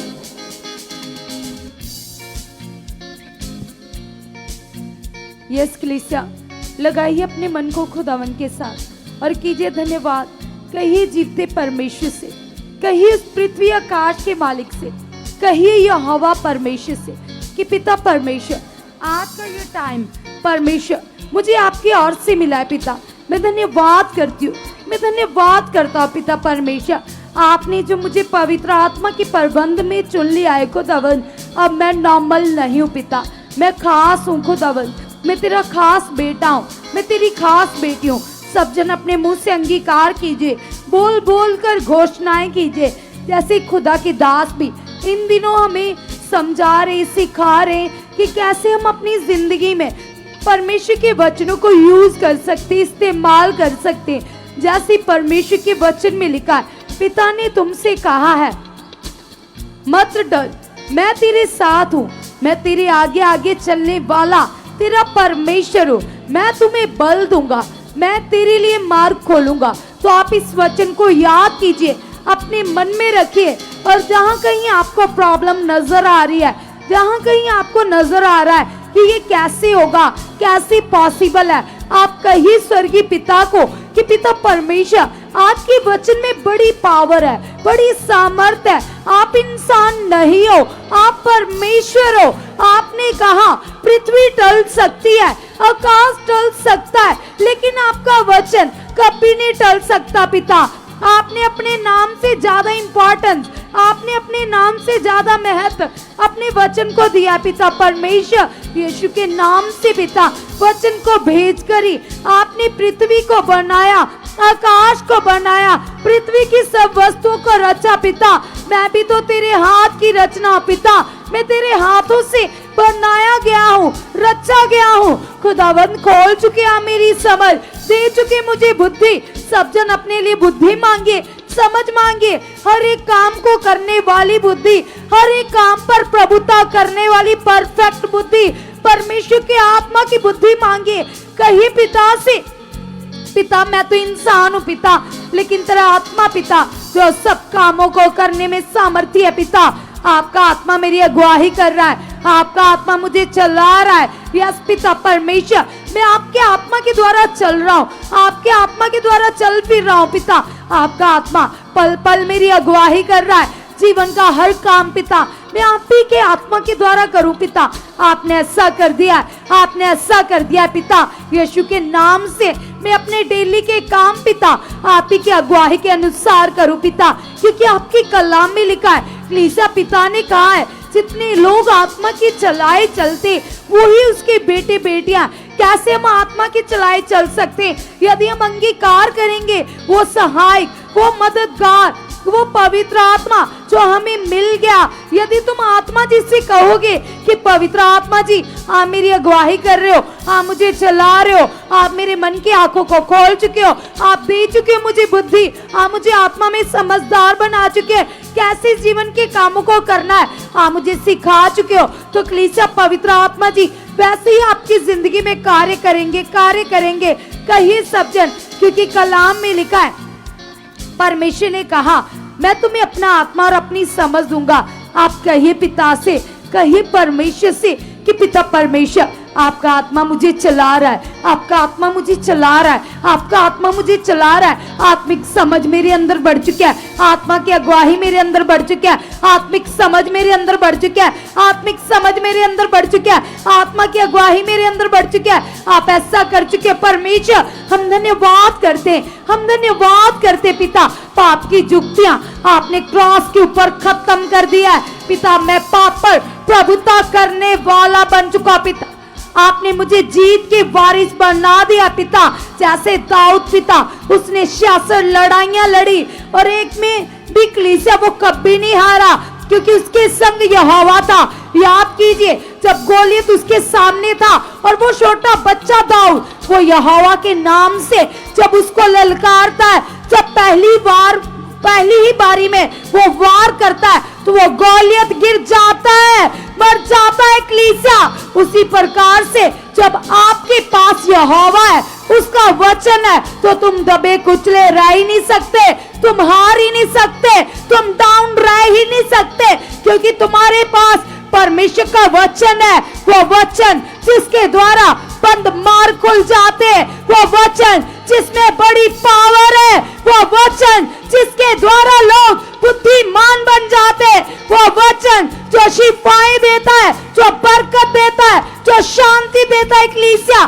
यस कलीसिया, लगाइए अपने मन को खुदावन के साथ और कीजिए धन्यवाद। कहिए जीवते परमेश्वर से, कहिए उस पृथ्वी आकाश के मालिक से, कहिए यहोवा परमेश्वर से कि पिता परमेश्वर, आज का ये टाइम परमेश्वर मुझे आपकी ओर से मिला है। पिता मैं धन्यवाद करती हूँ, मैं धन्यवाद करता हूँ पिता परमेश्वर, आपने जो मुझे पवित्र आत्मा के प्रबंध में चुन लिया है खुदावन। अब मैं नॉर्मल नहीं हूँ पिता, मैं खास हूँ खुदावन, मैं तेरा खास बेटा हूँ, मैं तेरी खास बेटी हूँ। सब जन अपने मुंह से अंगीकार कीजिए, बोल बोल कर घोषणाएं कीजिए, जैसे खुदा के दास भी इन दिनों हमें समझा रहे, सिखा रहे कि कैसे हम अपनी जिंदगी में परमेश्वर के वचनों को यूज कर सकते, इस्तेमाल कर सकते। जैसे परमेश्वर के वचन में लिखा है, पिता ने तुमसे कहा है मत डर, मैं तेरे साथ हूँ, मैं तेरे आगे आगे चलने वाला तेरा परमेश्वर हूँ, मैं तुम्हें बल दूंगा, मैं तेरे लिए मार्ग खोलूंगा। तो आप इस वचन को याद कीजिए, अपने मन में रखिए, और जहाँ कहीं आपको प्रॉब्लम नजर आ रही है, जहाँ कहीं आपको नजर आ रहा है कि ये कैसे होगा, कैसे पॉसिबल है, आप कहिए स्वर्गीय पिता को कि पिता परमेश्वर आज के वचन में बड़ी पावर है, बड़ी सामर्थ है। आप इंसान नहीं हो, आप परमेश्वर हो। आपने कहा पृथ्वी टल सकती है, आकाश टल सकता है, लेकिन आपका वचन कभी नहीं टल सकता पिता। आपने अपने नाम से ज्यादा इंपॉर्टेंस, आपने अपने नाम से ज्यादा महत्व अपने वचन को दिया पिता। परमेश्वर यीशु के नाम से पिता, वचन को भेज कर ही आपने पृथ्वी को बनाया, आकाश को बनाया, पृथ्वी की सब वस्तुओं को रचा पिता। मैं भी तो तेरे हाथ की रचना हूं पिता, मैं तेरे हाथों से बनाया गया हूँ, रचा गया हूँ। खुदावंद खोल चुके हैं मेरी समझ, दे चुके मुझे बुद्धि। सब जन अपने लिए बुद्धि मांगे, समझ मांगे, हर एक काम को करने वाली बुद्धि, हर एक काम पर प्रभुता करने वाली परफेक्ट बुद्धि, परमेश्वर के आत्मा की बुद्धि मांगे। कहिए पिता से, पिता मैं तो इंसान हूँ पिता, लेकिन तेरा आत्मा पिता जो सब कामों को करने में सामर्थ्य है पिता। आपका आत्मा मेरी अगुवाई कर रहा है, आपका आत्मा मुझे चला रहा है। यस पिता परमेश्वर, मैं आपके आत्मा के द्वारा चल रहा हूँ, आपके आत्मा के द्वारा चल फिर रहा हूँ पिता। आपका आत्मा पल पल मेरी अगुवाई कर रहा है, जीवन का हर काम पिता मैं आप ही के आत्मा के द्वारा करूं पिता। आपने ऐसा कर दिया, आपने ऐसा कर दिया पिता। यीशु के नाम से मैं अपने डेली के काम पिता आप ही के अगुवाई के अनुसार करूं पिता, क्योंकि आपके कलाम में लिखा है, कलीसिया पिता ने कहा है, जितने लोग आत्मा की चलाए चलते वही उसके बेटे बेटियां। कैसे हम आत्मा की चलाए चल सकते? यदि हम अंगीकार करेंगे वो सहायक, वो मददगार, वो पवित्र आत्मा जो हमें मिल गया। यदि तुम आत्मा जी से कहोगे कि पवित्र आत्मा जी आप मेरी अगुवाई कर रहे हो, आप मुझे चला रहे हो, आप मेरे मन की आंखों को खोल चुके हो, आप दे चुके हो मुझे बुद्धि, आप मुझे आत्मा में समझदार बना चुके हैं, कैसे जीवन के कामों को करना है आप मुझे सिखा चुके हो। तो कलीसिया पवित्र आत्मा जी वैसे ही आपकी जिंदगी में कार्य करेंगे, कार्य करेंगे। कहिए सब जन, क्योंकि कलाम में लिखा है, परमेश्वर ने कहा मैं तुम्हें अपना आत्मा और अपनी समझ दूंगा। आप कहिए पिता से, कहिए परमेश्वर से कि पिता परमेश्वर आपका आत्मा मुझे चला रहा है, आपका आत्मा मुझे चला रहा है, आपका आत्मा मुझे चला रहा है। आत्मिक समझ मेरे अंदर बढ़ चुका है, आत्मा की अगुवाई मेरे अंदर बढ़ चुका है, आत्मिक समझ मेरे अंदर बढ़ चुका है, आत्मिक समझ मेरे अंदर बढ़ चुका है, आत्मा की अगुवाई मेरे अंदर बढ़ चुका है। आप ऐसा कर चुके हैं परमेश्वर, हम धन्यवाद करते हैं, हम धन्यवाद करते पिता। पाप की जुक्तियां आपने क्रॉस के ऊपर खत्म कर दिया है पिता। मैं पाप पर प्रभुता करने वाला बन चुका पिता। आपने मुझे जीत के वारिस बना दिया पिता। जैसे दाऊद पिता, उसने 66 लड़ाइयां लड़ी और एक में भी कलीसिया वो कभी नहीं हारा, क्योंकि उसके संग यहोवा था। याद कीजिए, जब गोलियत उसके सामने था और वो छोटा बच्चा दाऊद वो यहोवा के नाम से जब उसको ललकारता है, जब पहली ही बारी में वो वार करता है तो वो गोलियत गिर जाता है, मर जाता है कलीसिया। उसी प्रकार से जब आपके पास यहोवा है, उसका वचन है, तो तुम दबे कुचले रह ही नहीं सकते, तुम हार ही नहीं सकते, तुम डाउन रह ही नहीं सकते, क्योंकि तुम्हारे पास परमेश्वर का वचन है। वो वचन जिसके द्वारा बंद मार खुल जाते, वो वचन जिसमें बड़ी पावर है, वो वचन जिसके द्वारा लोग बुद्धिमान बन जाते, वो वचन जो शिफाएं देता है, जो बरकत देता है, जो शांति देता है। कलीसिया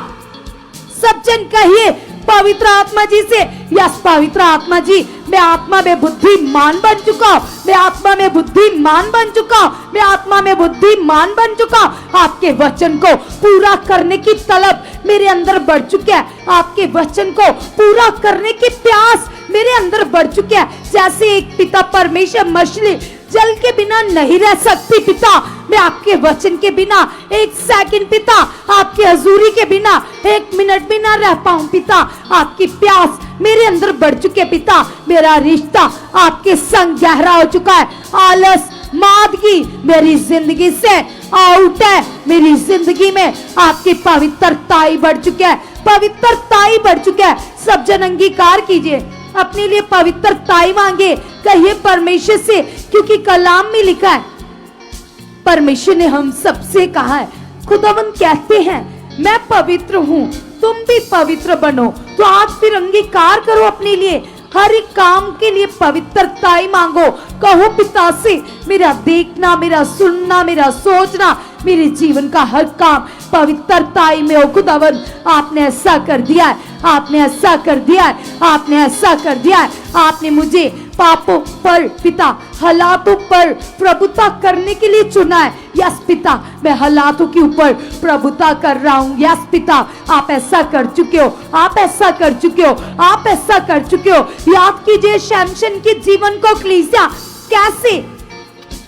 सब जन कहिए पवित्र आत्मा जी से, यस पवित्र आत्मा जी मैं आत्मा में बुद्धिमान बन चुका हूँ, मैं आत्मा में बुद्धिमान बन चुका हूँ, मैं आत्मा में बुद्धिमान बन चुका हूँ। आपके वचन को पूरा करने की तलब मेरे अंदर बढ़ चुकी है, आपके वचन को पूरा करने की प्यास मेरे अंदर बढ़ चुकी है। जैसे एक पिता परमेश्वर मछली जल के बिना नहीं रह सकती पिता, मैं आपके वचन के बिना एक सेकंड पिता, आपकी हजूरी के बिना एक मिनट भी ना रह पाऊं पिता। आपकी प्यास मेरे अंदर बढ़ चुके पिता, मेरा रिश्ता आपके संग गहरा हो चुका है। आलस मादगी मेरी जिंदगी से आउट है, मेरी जिंदगी में आपकी पवित्रताई बढ़ चुकी है, पवित्रताई बढ़ चुका है। सब जन अंगीकार कीजिए, अपने लिए पवित्रताई मांगे, कहिए परमेश्वर से, क्योंकि कलाम में लिखा है, परमेश्वर ने हम सबसे कहा है, खुदावंद कहते हैं मैं पवित्र हूँ, तुम भी पवित्र बनो। तो आज फिर अंगीकार करो अपने लिए, हर एक काम के लिए पवित्रताई मांगो। कहो पिता से मेरा देखना, मेरा सुनना, मेरा सोचना, मेरे जीवन का हर काम पवित्रताई में हो। खुदावन आपने ऐसा कर दिया है, आपने ऐसा कर दिया है, आपने ऐसा कर दिया है। आपने मुझे पापों पर पिता, हालातों पर प्रभुता करने के लिए चुना है। यस पिता, मैं हालातों के ऊपर प्रभुता कर रहा हूँ। यस पिता, आप ऐसा कर चुके हो, आप ऐसा कर चुके हो, आप ऐसा कर चुके हो। याद कीजिए शमशन के जीवन को कलीसिया कैसे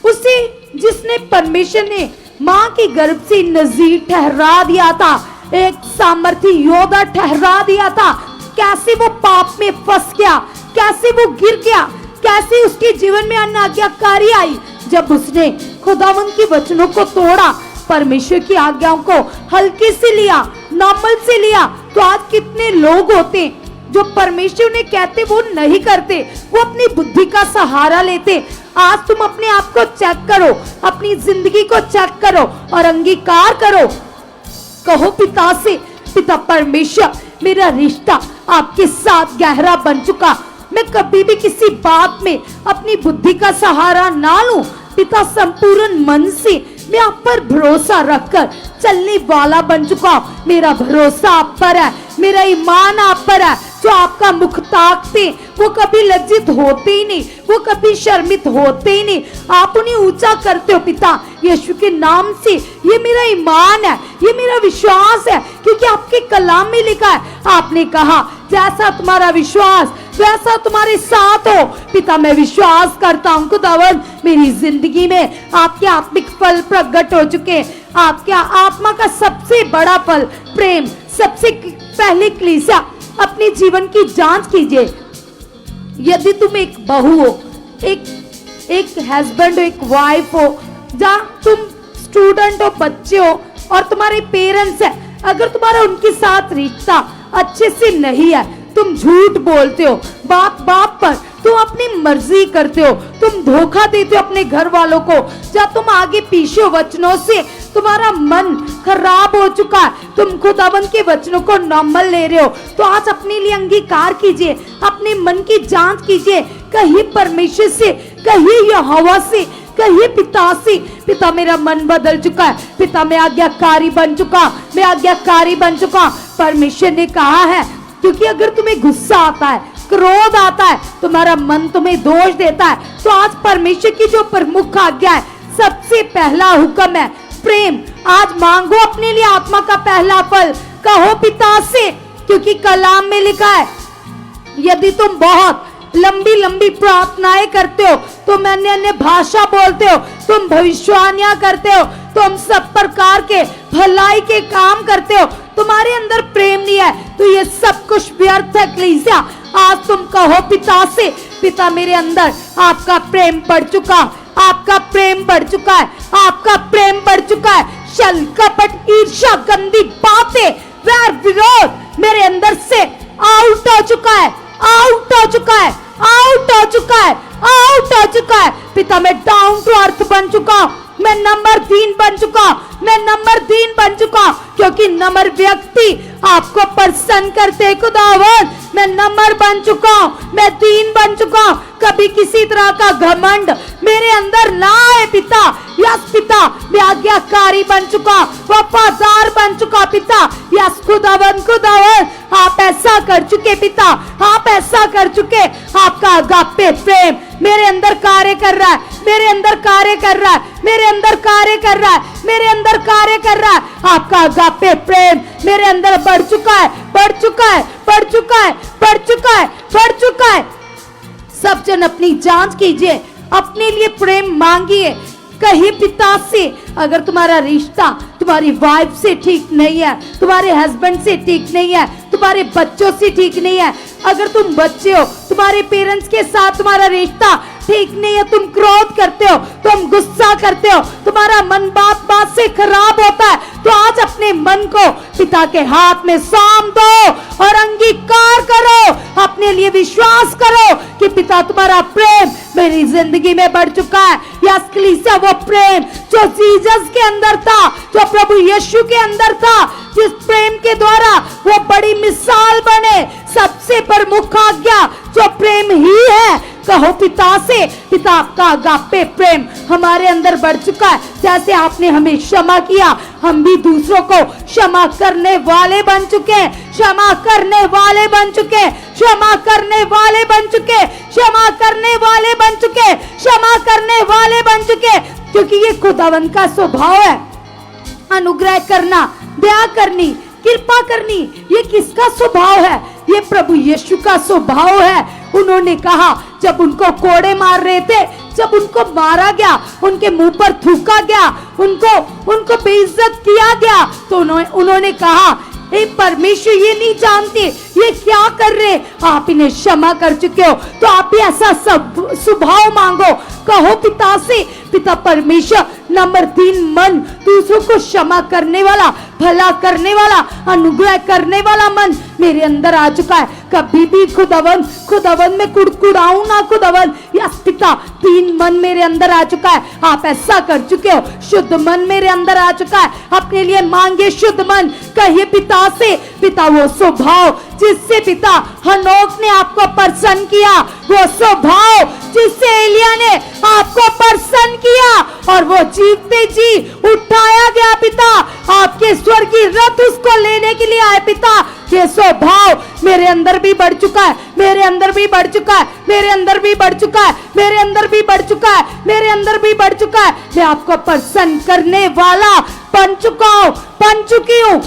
उसे, जिसने परमेश्वर ने मां के गर्भ से नजीर ठहरा दिया था, एक सामर्थी योद्धा ठहरा दिया था, कैसे वो पाप में फंस गया, कैसे वो गिर गया, कैसे उसके जीवन में अनाज्ञाकारी आई जब उसने खुदावन के वचनों को तोड़ा, परमेश्वर की आज्ञाओं को हल्के से लिया, नॉर्मल से लिया। तो आज कितने लोग होते हैं जो परमेश्वर ने कहते वो नहीं करते, वो अपनी बुद्धि का सहारा लेते। आज तुम अपने आप को चेक करो, अपनी जिंदगी को चेक करो और अंगीकार करो। कहो पिता से, पिता परमेश्वर मेरा रिश्ता आपके साथ गहरा बन चुका, मैं कभी भी किसी बात में अपनी बुद्धि का सहारा ना लूं। पिता संपूर्ण मन से मैं आप पर भरोसा रखकर चलने वाला बन चुका हूं। मेरा भरोसा आप पर है, मेरा ईमान आप पर है। जो आपका मुख ताकते वो कभी लज्जित होते ही नहीं, वो कभी शर्मित होते ही नहीं। आप उन्हें ऊंचा करते हो पिता यीशु के नाम से। ये मेरा ईमान है, ये मेरा विश्वास है, क्योंकि आपके कलाम में लिखा है, आपने कहा जैसा तुम्हारा विश्वास वैसा तुम्हारे साथ हो। पिता मैं विश्वास करता हूँ खुदावन मेरी जिंदगी में आपके आत्मिक फल प्रकट हो चुके। आपके आत्मा का सबसे बड़ा फल प्रेम। सबसे पहले कलीसिया अपने जीवन की जांच कीजिए। यदि तुम एक बहू हो, एक हस्बैंड हो, एक वाइफ हो, जहाँ तुम स्टूडेंट हो, बच्चे हो और तुम्हारे पेरेंट्स है, अगर तुम्हारा उनके साथ रिश्ता अच्छे से नहीं है, तुम झूठ बोलते हो बाप पर, तुम अपनी मर्जी करते हो, तुम धोखा देते हो अपने घर वालों को, जब तुम आगे पीछे हो वचनों से, तुम्हारा मन खराब हो चुका है, तुम खुदावन के वचनों को नॉर्मल ले रहे हो, तो आज अपने लिए अंगीकार कीजिए, अपने मन की जांच कीजिए। कहीं परमेश्वर से, कहीं यहोवा से, कहिए पिता से, पिता मेरा मन बदल चुका है, पिता मैं आज्ञाकारी बन चुका, मैं आज्ञाकारी बन चुका। परमेश्वर ने कहा है, क्योंकि अगर तुम्हें गुस्सा आता है, क्रोध आता है, तुम्हारा मन तुम्हें दोष देता है, तो आज परमेश्वर की जो प्रमुख आज्ञा है, सबसे पहला हुक्म है प्रेम। आज मांगो अपने लिए आत्मा का पहला फल। कहो पिता से, क्योंकि कलाम में लिखा है, यदि तुम बहुत लंबी लंबी प्रार्थनाएं करते हो, तुम अन्य अन्य भाषा बोलते हो, तुम भविष्यवाणियां करते हो, तुम सब प्रकार के भलाई के काम करते हो, तुम्हारे अंदर प्रेम नहीं है, तो ये सब कुछ व्यर्थ है कलीसिया। आज तुम कहो पिता से, पिता मेरे अंदर आपका प्रेम बढ़ चुका, आपका प्रेम बढ़ चुका है, आपका प्रेम बढ़ चुका है। छल कपट ईर्ष्या गंदी बातें वैर विरोध मेरे अंदर से आउट हो चुका है, आउट हो चुका है, आउट हो चुका है, आउट हो चुका है। पिता मैं डाउन टू अर्थ बन चुका हूं, मैं नंबर 3 बन चुका, मैं नंबर 3 बन चुका, क्योंकि नंबर व्यक्ति आपको प्रसन्न करते खुदावन। मैं नंबर बन चुका हूं, मैं 3 बन चुका हूं। कभी किसी तरह का घमंड मेरे अंदर ना आए पिता। यस पिता मैं आज्ञाकारी बन चुका, वफादार बन चुका पिता। यस खुदावन, खुदावन आप ऐसा कर चुके पिता, आप ऐसा कर चुके। आपका अगापे प्रेम मेरे अंदर कार्य कर रहा है, मेरे अंदर कार्य कर रहा है, मेरे अंदर कार्य कर रहा है, मेरे अंदर कार्य कर रहा है। आपका अगापे प्रेम मेरे अंदर बढ़ चुका है, बढ़ चुका है, बढ़ चुका है, बढ़ चुका है, बढ़ चुका है। सब जन अपनी जांच कीजिए, अपने लिए प्रेम मांगिए। कहिए पिता से, अगर तुम्हारा रिश्ता तुम्हारी वाइफ से ठीक नहीं है, तुम्हारे हस्बैंड से ठीक नहीं है, तुम्हारे बच्चों से ठीक नहीं है, अगर तुम बच्चे हो, तुम्हारे पेरेंट्स के साथ तुम्हारा रिश्ता ठीक नहीं है, तुम क्रोध करते हो, तुम गुस्सा करते हो, तुम्हारा मन बात बात से खराब होता है, तो आज अपने मन को पिता के हाथ में सौंप दो और अंगीकार करो, अपने लिए विश्वास करो कि पिता तुम्हारा प्रेम मेरी जिंदगी में बढ़ चुका है। यस कलीसिया वो प्रेम जो जीसस के अंदर था, जो प्रभु यीशु के अंदर था, जिस प्रेम के द्वारा वो बड़ी मिसाल बने, सबसे प्रमुख आज्ञा जो प्रेम ही है। कहो पिता से, पिता आपका अगापे प्रेम हमारे अंदर बढ़ चुका है। जैसे आपने हमें क्षमा किया, हम भी दूसरों को क्षमा करने वाले बन चुके हैं, क्षमा करने वाले बन चुके, क्षमा करने वाले बन चुके, क्षमा करने वाले बन चुके, क्षमा करने वाले बन चुके, क्योंकि ये खुदावंत का स्वभाव है। अनुग्रह करना, दया करनी, कृपा करनी, ये किसका स्वभाव है? ये प्रभु यीशु का स्वभाव है। उन्होंने कहा, जब उनको कोड़े मार रहे थे, जब उनको मारा गया, उनके मुंह पर थूका गया, उनको बेइज्जत किया गया, तो उन्होंने कहा, हे परमेश्वर, ये नहीं जानते ये क्या कर रहे, आप इन्हें क्षमा कर चुके हो, तो आप भी ऐसा सब स्वभाव मांगो। कहो पिता से, पिता परमेश्वर, नंबर 3 मन, दूसरों को क्षमा करने वाला, भला करने वाला, अनुग्रह करने वाला मन मेरे अंदर आ चुका है। कभी भी खुदावन में कुड़कुड़ाऊं ना खुदावन। यस पिता, 3 मन मेरे अंदर आ चुका है, आप ऐसा कर चुके हो। शुद्ध मन मेरे अंदर आ चुका है, अपने लिए मांगे शुद्ध मन। कहिए पिता से, पिता वो स्वभाव जिससे पिता हनोक ने आपको प्रसन्न किया, वो स्वभाव जिससे एलिया ने आपको प्रसन्न किया और वो जीवते जी उठाया गया पिता, आपके स्वर्गीय रथ उसको लेने के लिए आए पिता। ये स्वभाव मेरे अंदर भी बढ़ चुका है, मेरे अंदर भी बढ़ चुका है, मेरे अंदर भी बढ़ चुका है, मेरे अंदर भी बढ़ चुका है, मेरे अंदर भी बढ़ चुका है। मैं आपको प्रसन्न करने वाला बन चुका हूं, बन चुकी हूं।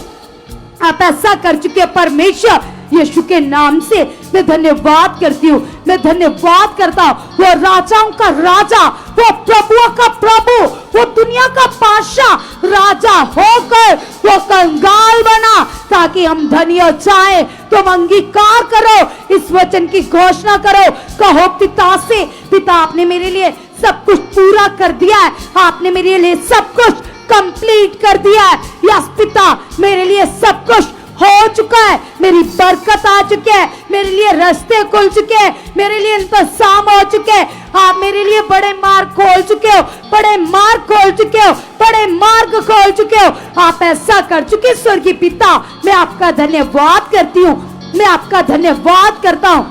आप ऐसा कर चुके परमेश्वर। यीशु के नाम से मैं धन्यवाद करती हूँ, मैं धन्यवाद करता हूँ। वो राजाओं का राजा, वो प्रभुओं का प्रभु, वो दुनिया का बादशाह राजा होकर वो कंगाल बना ताकि हम धनी हो जाए। तुम अंगीकार करो, इस वचन की घोषणा करो। कहो पिता से, पिता आपने मेरे लिए सब कुछ पूरा कर दिया है, आपने मेरे लिए सब कुछ कंप्लीट कर दिया है। यस पिता, मेरे लिए सब कुछ हो चुका है, मेरी बरकत आ चुकी है, मेरे लिए रास्ते खुल चुके हैं, मेरे लिए इंतजाम हो चुके हैं। आप मेरे लिए बड़े मार्ग खोल चुके हो, बड़े मार्ग खोल चुके हो, बड़े मार्ग खोल चुके हो। आप ऐसा कर चुके स्वर्गीय पिता, मैं आपका धन्यवाद करती हूँ, मैं आपका धन्यवाद करता हूँ।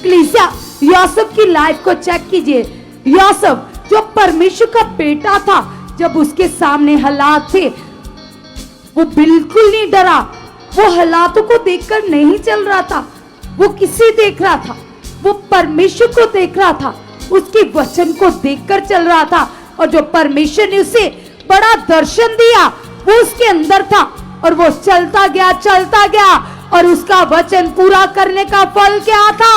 कलीसिया, यूसुफ की लाइफ को चेक कीजिए। यूसुफ जो परमेश्वर का बेटा था, जब उसके सामने हालात थे, वो बिल्कुल नहीं डरा। वो हालातों को देखकर नहीं चल रहा था, वो किसे देख रहा था? वो परमेश्वर को देख रहा था, उसके वचन को देखकर चल रहा था। और जो परमेश्वर ने उसे बड़ा दर्शन दिया, वो उसके अंदर था और वो चलता गया और उसका वचन पूरा करने का फल क्या था?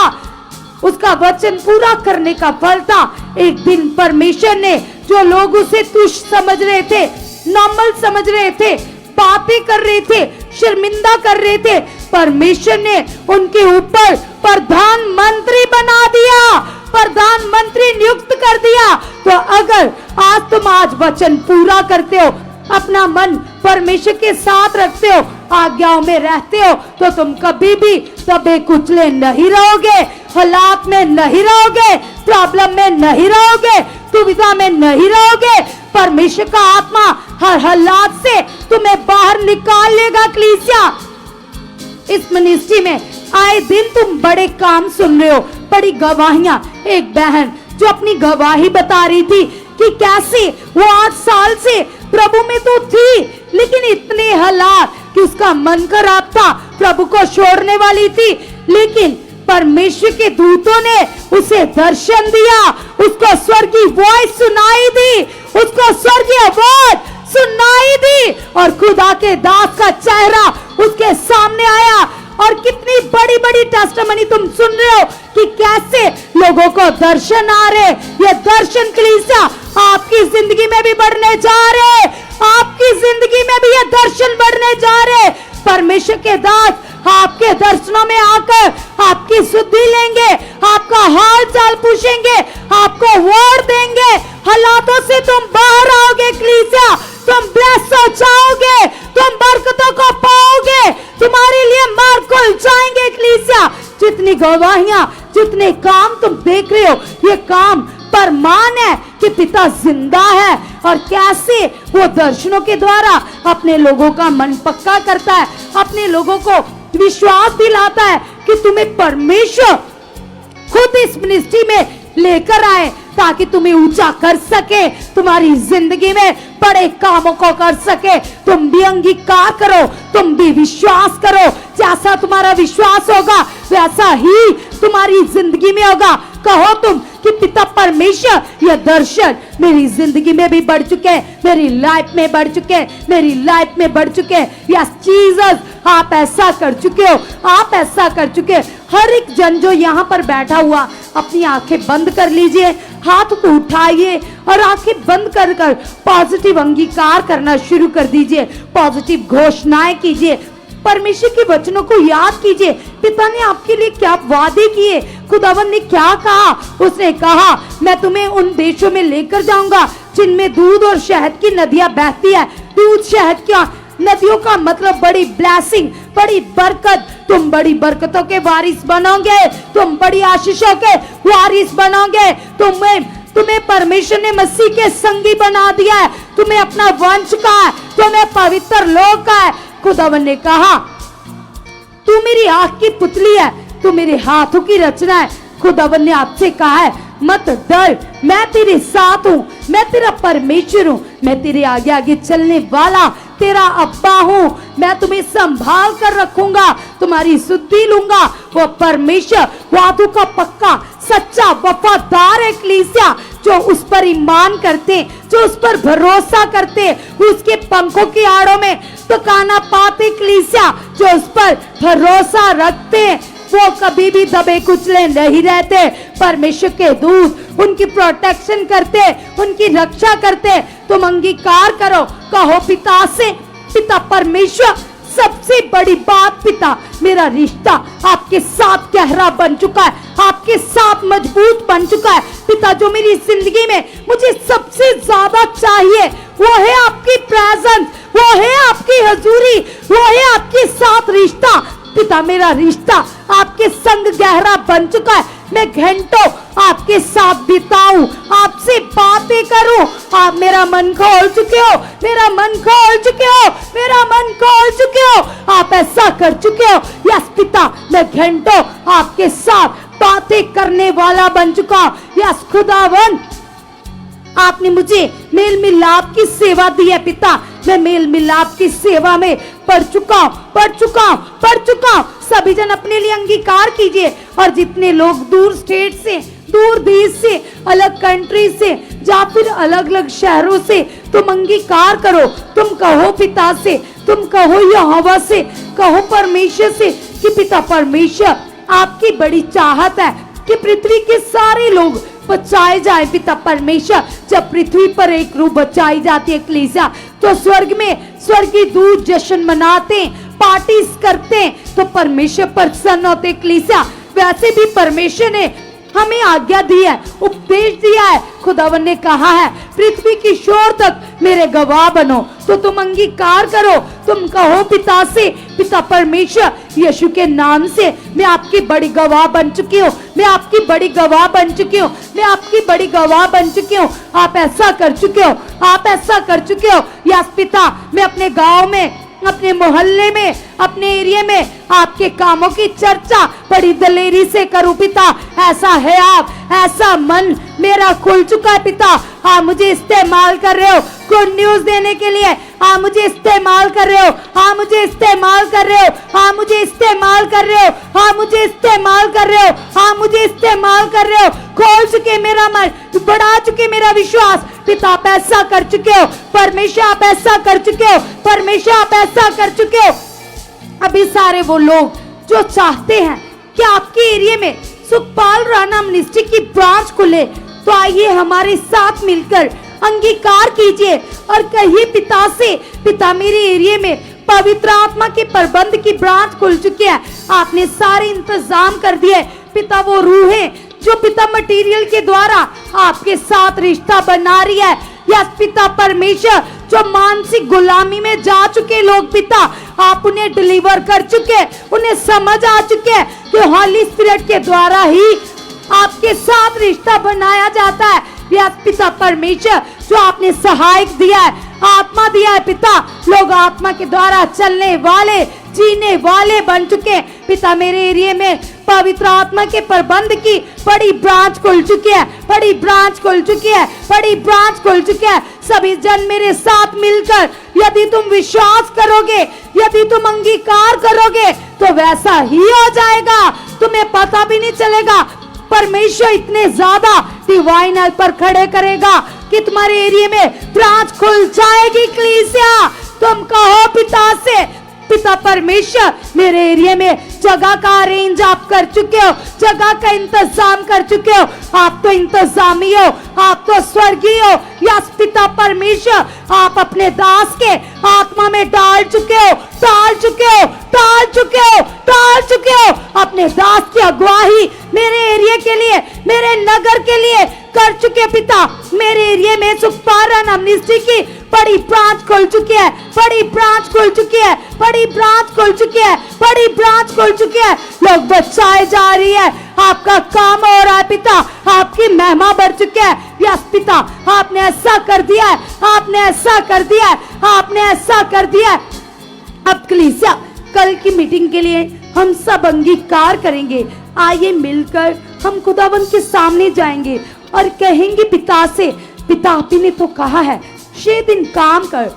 उसका वचन पूरा करने का फल था, एक दिन परमेश्वर ने, जो लोग उसे तुच्छ समझ रहे थे, नॉर्मल समझ रहे थे, बातें कर रहे थे, शर्मिंदा कर रहे थे, परमेश्वर ने उनके ऊपर प्रधानमंत्री बना दिया, प्रधानमंत्री नियुक्त कर दिया। तो अगर आज तुम आज वचन पूरा करते हो, अपना मन परमेश्वर के साथ रखते हो, आज्ञाओं में रहते हो, तो तुम कभी भी दबे कुचले नहीं रहोगे, हालात में नहीं रहोगे, प्रॉब्लम में नहीं रहोगे, दुविधा में नहीं रहोगे। परमेश्वर का आत्मा हर हालात से तुम्हें बाहर निकाल लेगा। कलीसिया, इस मिनिस्ट्री में आए दिन तुम बड़े काम सुन रहे हो, बड़ी गवाहियां। एक बहन जो अपनी गवाही बता रही थी कि कैसे वो 8 साल से प्रभु में तो थी, लेकिन इतने हालात कि उसका मन खराब था, प्रभु को छोड़ने वाली थी, लेकिन परमेश्वर के दूतों ने उसे दर्शन दिया, उसको स्वर्गीय वॉइस सुनाई दी, उसको स्वर्गीय आवाज सुनाई दी और खुदा के दास का चेहरा उसके सामने आया। और कितनी बड़ी बड़ी टेस्टिमनी तुम सुन रहे हो कि कैसे लोगों को दर्शन आ रहे। ये दर्शन कलीसिया आपकी जिंदगी में भी बढ़ने जा रहे, आपकी जिंदगी में भी ये दर्शन बढ़ने जा रहे। परमेश्वर के दास आपके दर्शनों में आकर आपकी सुधि लेंगे, आपका हाल चाल पूछेंगे, आपको वर्ड देंगे, हालातों से तुम बाहर आओगे। कलीसिया, तुम ब्लेस हो जाओगे, तुम बरकतों को पाओगे, तुम्हारे लिए मार्ग खुल जाएंगे। कलीसिया, जितनी गवाहियां, जितने काम तुम देख रहे हो, ये काम प्रमाण है कि पिता जिंदा है और कैसे वो दर्शनों के द्वारा अपने लोगों का मन पक्का करता है, अपने लोगों को विश्वास दिलाता है कि तुम्हें परमेश्वर खुद इस मिनिस्ट्री में लेकर आए ताकि तुम्हें ऊंचा कर सके, तुम्हारी जिंदगी में बड़े कामों को कर सके। तुम भी अंगीकार करो, तुम भी विश्वास करो। जैसा तुम्हारा विश्वास होगा वैसा ही तुम्हारी जिंदगी में होगा। कहो तुम कि पिता परमेश्वर, यह दर्शन मेरी जिंदगी में भी बढ़ चुके, मेरी लाइफ में बढ़ चुके, मेरी लाइफ में बढ़ चुके। यस जीसस, आप ऐसा कर चुके हो, आप ऐसा कर चुके हो। हर एक जन जो यहाँ पर बैठा हुआ, अपनी आंखें बंद कर लीजिए, हाथ को उठाइए और आंखें बंद कर कर पॉजिटिव अंगीकार करना शुरू कर दीजिए, पॉजिटिव घोषणाएं कीजिए, परमेश्वर के वचनों को याद कीजिए। पिता ने आपके लिए क्या वादे किए, खुदावन ने क्या कहा। उसने कहा मैं तुम्हें उन देशों में लेकर जाऊंगा जिनमें दूध और शहद की नदियां बहती है। दूध शहद क्या नदियों का मतलब बड़ी ब्लेसिंग, बड़ी बरकत। तुम बड़ी बरकतों के वारिस बनोगे, तुम बड़ी आशीषों के वारिस बनोगे। तुम्हें परमेश्वर ने मसीह के संगी बना दिया है, तुम्हें अपना वंश का है, तुम्हें पवित्र लोग का है। खुदावन ने कहा तू मेरी आंख की पुतली है, तू मेरे हाथों की रचना है। खुदावन ने आपसे कहा है मत डर, मैं तेरे साथ हूँ, मैं तेरा परमेश्वर हूँ, मैं तेरे आगे आगे चलने वाला तेरा अब्बा हूँ। मैं तुम्हें संभाल कर रखूंगा, तुम्हारी सुधि लूंगा। वो परमेश्वर वादों का पक्का, सच्चा, वफादार कलीसिया जो उस पर ईमान करते, जो उस पर भरोसा करते, उसके पंखों की आड़ों में ठिकाना पाते कलीसिया जो उस पर भरोसा रखते, वो कभी भी दबे कुचले नहीं रहते। परमेश्वर के दूत उनकी प्रोटेक्शन करते, उनकी रक्षा करते। तुम अंगीकार करो, कहो पिता से, पिता परमेश्वर, सबसे बड़ी बात पिता, मेरा रिश्ता आपके साथ गहरा बन चुका है, आपके साथ मजबूत बन चुका है। पिता जो मेरी जिंदगी में मुझे सबसे ज्यादा चाहिए वो है आपकी प्रेजेंस, वो है आपकी हजूरी, वो है आपके साथ रिश्ता। पिता मेरा रिश्ता आपके संग गहरा बन चुका है। मैं घंटों आपके साथ बिताऊं, आपसे बातें करूं। आप मेरा मन खोल चुके हो, मेरा मन खोल चुके हो, मेरा मन खोल चुके हो। आप ऐसा कर चुके हो। यस पिता, मैं घंटों आपके साथ बातें करने वाला बन चुका हूं। यस खुदावन, आपने मुझे मेल मिलाप की सेवा दी है पिता। मैं मेल मिलाप की सेवा में पढ़ चुका हूं। सभी जन अपने लिए अंगीकार कीजिए। और जितने लोग दूर स्टेट से, दूर देश से, अलग कंट्री से या फिर अलग अलग शहरों से, तुम अंगीकार करो। तुम कहो पिता से, तुम कहो यहोवा से, कहो परमेश्वर से कि पिता परमेश्वर, आपकी बड़ी चाहत है कि पृथ्वी के सारे लोग बचाए जाए। पिता परमेश्वर, जब पृथ्वी पर एक रूह बचाई जाती है कलीसिया, तो स्वर्ग में स्वर्गीय दूत जश्न मनाते, पार्टीज करते, तो परमेश्वर प्रसन्न होते कलीसिया। वैसे भी परमेश्वर ने हमें आज्ञा दी है, उपदेश दिया है। खुदावन ने कहा है पृथ्वी की शोर तक मेरे गवाह बनो। तो तुम अंगीकार करो, तुम कहो पिता से, पिता परमेश्वर, यीशु के नाम से मैं आपकी बड़ी गवाह बन चुकी हूँ, मैं आपकी बड़ी गवाह बन चुकी हूँ, मैं आपकी बड़ी गवाह बन चुकी हूँ। आप ऐसा कर चुके हो, आप ऐसा कर चुके हो। यस पिता, मैं अपने गांव में, अपने मोहल्ले में, अपने एरिया में आपके कामों की चर्चा बड़ी दलेरी से करूं पिता। ऐसा है आप, ऐसा मन मेरा खुल चुका है पिता। आप मुझे इस्तेमाल कर रहे हो गुड न्यूज देने के लिए। आप मुझे इस्तेमाल कर रहे हो, आप मुझे इस्तेमाल कर रहे हो, आप मुझे इस्तेमाल कर रहे हो, आप मुझे इस्तेमाल कर रहे हो, आप मुझे इस्तेमाल कर रहे हो। खोल चुके मेरा मन, बढ़ा चुके मेरा विश्वास। पिता आप ऐसा कर चुके हो, परमेश्वर आप ऐसा कर चुके हो, परमेश्वर आप ऐसा कर चुके हो। अभी सारे वो लोग जो चाहते हैं कि आपके एरिया में सुखपाल राणा मिनिस्ट्री की ब्रांच खुले, तो आइए हमारे साथ मिलकर अंगीकार कीजिए और कहिए पिता से, पिता मेरे एरिया में पवित्र आत्मा के प्रबंध की ब्रांच खुल चुकी है, आपने सारे इंतजाम कर दिए। पिता वो रूह है जो पिता मटेरियल के द्वारा आपके साथ रिश्ता बना रही है। यस पिता परमेश्वर, जो मानसिक गुलामी में जा चुके लोग पिता, आप उन्हें डिलीवर कर चुके, उन्हें समझ आ चुके कि हॉली स्पिरिट के द्वारा ही आपके साथ रिश्ता बनाया जाता है। यस पिता परमेश्वर, जो आपने सहायक दिया है, आत्मा दिया है पिता, लोग आत्मा के द्वारा चलने वाले जीने वाले बन चुके हैं। पिता मेरे एरिया में पवित्र आत्मा के प्रबंध की बड़ी ब्रांच खुल चुकी है, बड़ी ब्रांच खुल चुकी है, बड़ी ब्रांच खुल चुकी है। सभी जन मेरे साथ मिलकर यदि तुम विश्वास करोगे, यदि तुम अंगीकार करोगे तो वैसा ही हो जाएगा, तुम्हें पता भी नहीं चलेगा। परमेश्वर इतने ज्यादा डिवाइन हेल्पर खड़े करेगा कि तुम्हारे एरिया में ब्रांच खुल जाएगी। कलीसिया तुम कहो पिता से, पिता परमेश्वर मेरे एरिया में जगह का अरेंज आप कर चुके हो, जगह का इंतजाम कर चुके हो। आप तो इंतजामी हो, आप तो स्वर्गीय हो। यस पिता परमेश्वर, आप अपने दास के आत्मा में डाल चुके हो, डाल चुके हो, डाल चुके हो, डाल चुके हो। अपने दास की अगुवाई मेरे एरिया के लिए, मेरे नगर के लिए कर चुके पिता। मेरे एरिया में सुखपारण अमनिस्ट्री की बड़ी ब्रांच खुल चुकी है, बड़ी ब्रांच खुल चुकी है, बड़ी ब्रांच खुल चुकी है, बड़ी ब्रांच खुल चुकी है। लोग बचाए जा रही है, आपका काम हो रहा है पिता, आपकी महिमा बढ़ चुकी है। यस पिता, आपने ऐसा कर दिया है, आपने ऐसा कर दिया है, आपने ऐसा कर दिया है। अब कलीसिया कल की मीटिंग के लिए हम सब अंगीकार करेंगे। आइए मिलकर हम खुदावंत के सामने जाएंगे और कहेंगे पिता से, पिता आप ही ने तो कहा है 6 दिन काम कर,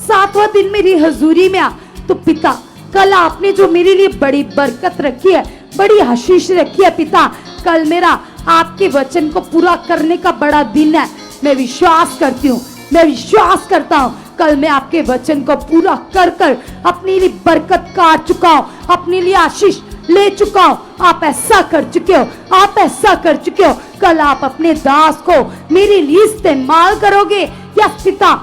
7वां दिन मेरी हजूरी में आ। तो पिता कल आपने जो मेरे लिए बड़ी बरकत रखी है, बड़ी आशीष रखी है पिता, कल मेरा आपके वचन को पूरा करने का बड़ा दिन है। मैं विश्वास करती हूँ, मैं विश्वास करता हूँ कल मैं आपके वचन को पूरा कर कर अपने लिए बरकत काट चुका हूँ, अपने लिए आशीष ले चुका हूँ। आप ऐसा कर चुके हो, आप ऐसा कर चुके हो। कल आप अपने दास को मेरे लिए इस्तेमाल करोगे। यस पिता,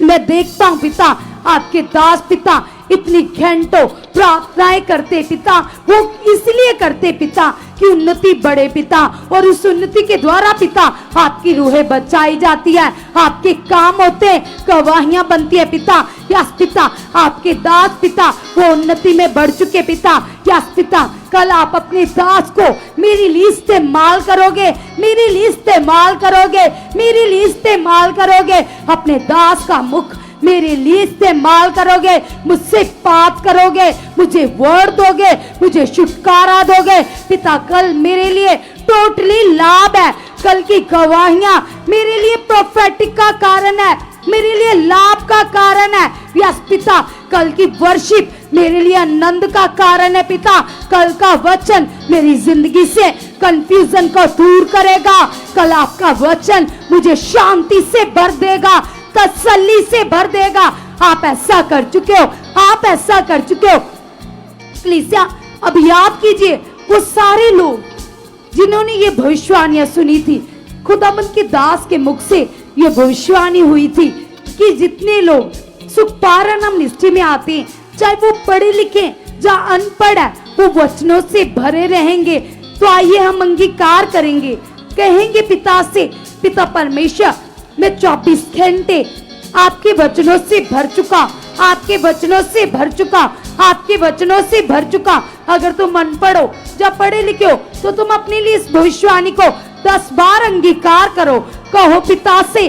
मैं देखता हूँ पिता, आपके दास पिता इतनी घंटों प्रार्थनाएं करते पिता, वो इसलिए करते पिता कि उन्नति बढ़े पिता, और उस उन्नति के द्वारा पिता आपकी रूहें बचाई जाती है, आपके काम होते हैं, गवाहियां बनती है पिता। यस पिता, आपके दास पिता वो उन्नति में बढ़ चुके पिता। यस पिता, कल आप अपने दास को मेरे लिए इस्तेमाल करोगे, मेरे लिए इस्तेमाल करोगे, मेरे लिए इस्तेमाल करोगे। अपने दास का मुख मेरे लिए इस्तेमाल करोगे, मुझसे बात करोगे, मुझे वर्ड दोगे, मुझे छुटकारा दोगे पिता। कल मेरे लिए टोटली लाभ है, कल की गवाहियां मेरे लिए प्रोफेटिक का कारण है, मेरे लिए लाभ का कारण है। यस पिता, कल की वर्शिप मेरे लिए आनंद का कारण है पिता। कल का वचन मेरी जिंदगी से कंफ्यूजन को दूर करेगा। कल आपका वचन मुझे शांति से भर देगा, तसल्ली से भर देगा। आप ऐसा कर चुके हो, आप ऐसा कर चुके हो। कलीसिया अब याद कीजिए वो सारे लोग जिन्होंने ये भविष्यवाणियां सुनी थी, खुदाबंद के दास के मुख से ये भविष्यवाणी हुई थी कि जितने लोग सुखपारण अमनिस्ट्री में आते हैं, चाहे वो पढ़े लिखे या अनपढ़ है, वो वचनों से भरे रहेंगे। तो आइए हम अंगीकार करेंगे, कहेंगे पिता से, पिता परमेश्वर मैं 24 घंटे आपके वचनों से भर चुका, आपके वचनों से भर चुका, आपके वचनों से भर चुका। अगर तुम अनपढ़ हो या पढ़े लिखे हो तो तुम अपने लिए इस भविष्यवाणी को 10 बार अंगीकार करो। कहो पिता से,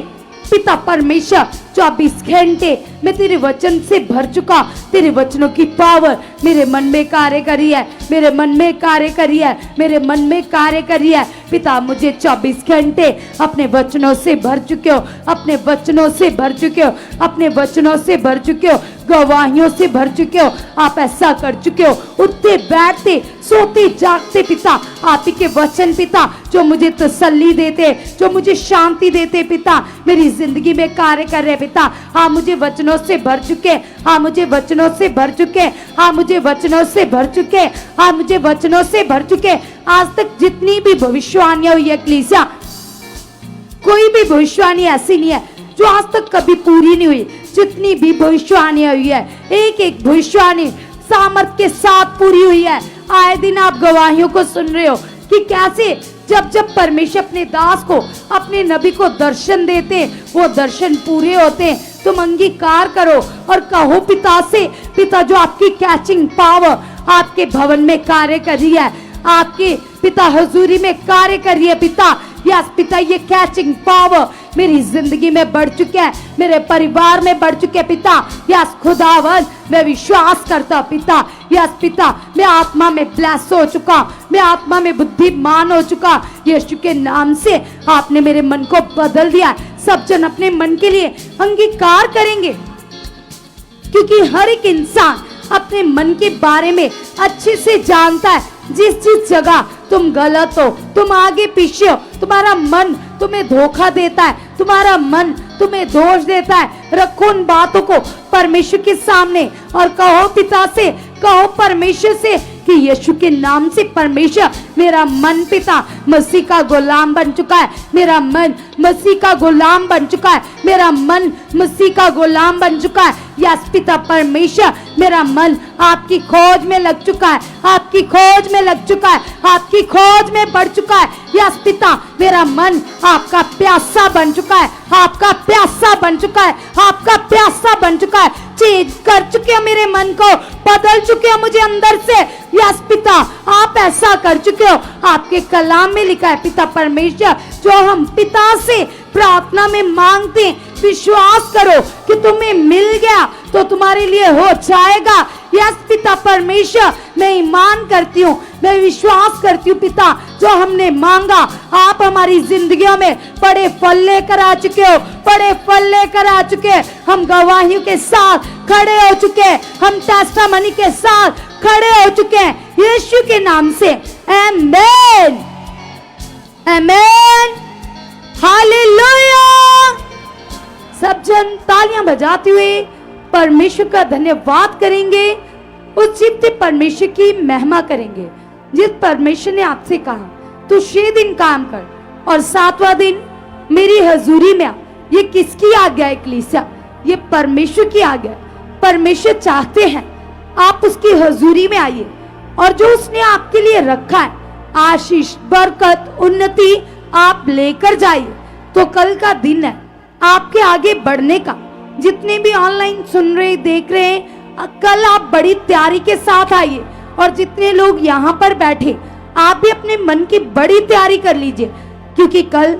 पिता परमेश्वर 24 घंटे मैं तेरे वचन से भर चुका, तेरे वचनों की पावर मेरे मन में कार्य करी है, मेरे मन में कार्य करी है, मेरे मन में कार्य करी है। पिता मुझे 24 घंटे अपने वचनों से भर चुके हो, अपने वचनों से भर चुके हो, अपने वचनों से भर चुके हो, गवाहियों से भर चुके हो। आप ऐसा कर चुके हो, उठते बैठते सोते जागते पिता आप ही के वचन पिता जो मुझे तसल्ली देते, जो मुझे शांति देते पिता, मेरी जिंदगी में कार्य कर रहे पिता। हाँ मुझे वचनों से भर चुके, हाँ मुझे वचनों से भर चुके, हाँ मुझे वचनों से भर चुके, हाँ मुझे वचनों से भर चुके। आज तक जितनी भी भविष्यवाणियां हुई है कलीसिया, कोई भी भविष्यवाणी ऐसी नहीं है जो आज तक कभी पूरी नहीं हुई। जितनी भी भविष्यवाणियां हुई है, एक एक भविष्यवाणी सामर्थ के साथ पूरी हुई है। आए दिन आप गवाहियों को सुन रहे हो कि कैसे जब जब परमेश्वर अपने दास को, अपने नबी को दर्शन देते, वो दर्शन पूरे होते। तुम अंगीकार करो और कहो पिता से, पिता जो आपकी कैचिंग पावर आपके भवन में कार्य कर रही है, आपके पिता हजूरी में कार्य कर रही है पिता। यस पिता, ये कैचिंग पावर, मेरी जिंदगी में बढ़ चुके हैं, मेरे परिवार में बढ़ चुके हैं पिता। यस खुदावन, मैं विश्वास करता पिता। यस पिता, मैं आत्मा में ब्लेस हो चुका, मैं आत्मा में बुद्धिमान हो चुका। यीशु के नाम से आपने मेरे मन को बदल दिया। सब जन अपने मन के लिए अंगीकार करेंगे, क्योंकि हर एक इंसान अपने मन के बारे में अच्छे से जानता है। जिस जिस जगह तुम गलत हो, तुम आगे पीछे हो, तुम्हारा मन तुम्हें धोखा देता है, तुम्हारा मन तुम्हें दोष देता है, रखो उन बातों को परमेश्वर के सामने और कहो पिता से, कहो परमेश्वर से कि यीशु के नाम से परमेश्वर, मेरा मन पिता मसीह का गुलाम बन चुका है, मेरा मन मसीह का गुलाम बन चुका है, मेरा मन मसीह का गुलाम बन चुका है। यस पिता परमेश्वर, मेरा मन आपकी खोज में लग चुका है, आपकी खोज में लग चुका है, आपकी खोज में बढ़ चुका है। यस पिता, मेरा मन आपका प्यासा बन चुका है, आपका प्यासा बन चुका है, आपका प्यासा बन चुका है। चेंज कर चुके हो मेरे मन को, बदल चुके हो मुझे अंदर से। यस पिता, आप ऐसा कर चुके हो। आपके कलाम में लिखा है पिता परमेश्वर, जो हम पिता से प्रार्थना में मांगते हैं, विश्वास करो कि तुम्हें मिल गया तो तुम्हारे लिए हो जाएगा। यस पिता परमेश्वर, मैं ईमान करती हूँ, मैं विश्वास करती हूँ पिता, जो हमने मांगा आप हमारी जिंदगियों में बड़े फल लेकर आ चुके हो, बड़े फल लेकर आ चुके। हम गवाहियों के साथ खड़े हो चुके, हम टेस्टामनी के साथ खड़े हो चुके हैं यीशु के नाम से। आमेन, आमेन, हालेलुया। सब जन तालियां बजाते हुए परमेश्वर का धन्यवाद करेंगे, उस जीवते परमेश्वर की महिमा करेंगे। जिस परमेश्वर ने आपसे कहा तू 6 दिन काम कर और 7वां दिन मेरी हजूरी में आ। ये किसकी आज्ञा है कलीसिया? ये परमेश्वर की आज्ञा है। परमेश्वर चाहते हैं आप उसकी हजूरी में आइए और जो उसने आपके लिए रखा है आशीष, बरकत, उन्नति आप लेकर जाइए। तो कल का दिन है आपके आगे बढ़ने का। जितने भी ऑनलाइन सुन रहे देख रहे हैं, कल आप बड़ी तैयारी के साथ आइए। और जितने लोग यहाँ पर बैठे, आप भी अपने मन की बड़ी तैयारी कर लीजिए, क्योंकि कल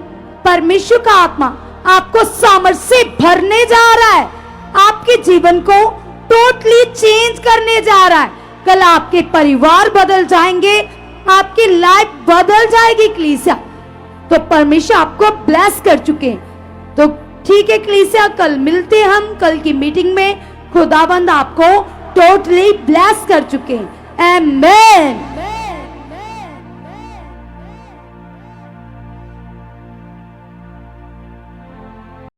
परमेश्वर का आत्मा आपको सामर्थ से भरने जा रहा है, आपके जीवन को टोटली चेंज करने जा रहा है। कल आपके परिवार बदल जाएंगे, आपकी लाइफ बदल जाएगी कलीसिया। तो परमेश्वर आपको ब्लेस कर चुके हैं। तो ठीक है कलीसिया, कल मिलते हैं हम कल की मीटिंग में। खुदावंद आपको टोटली ब्लेस कर चुके हैं। आमेन।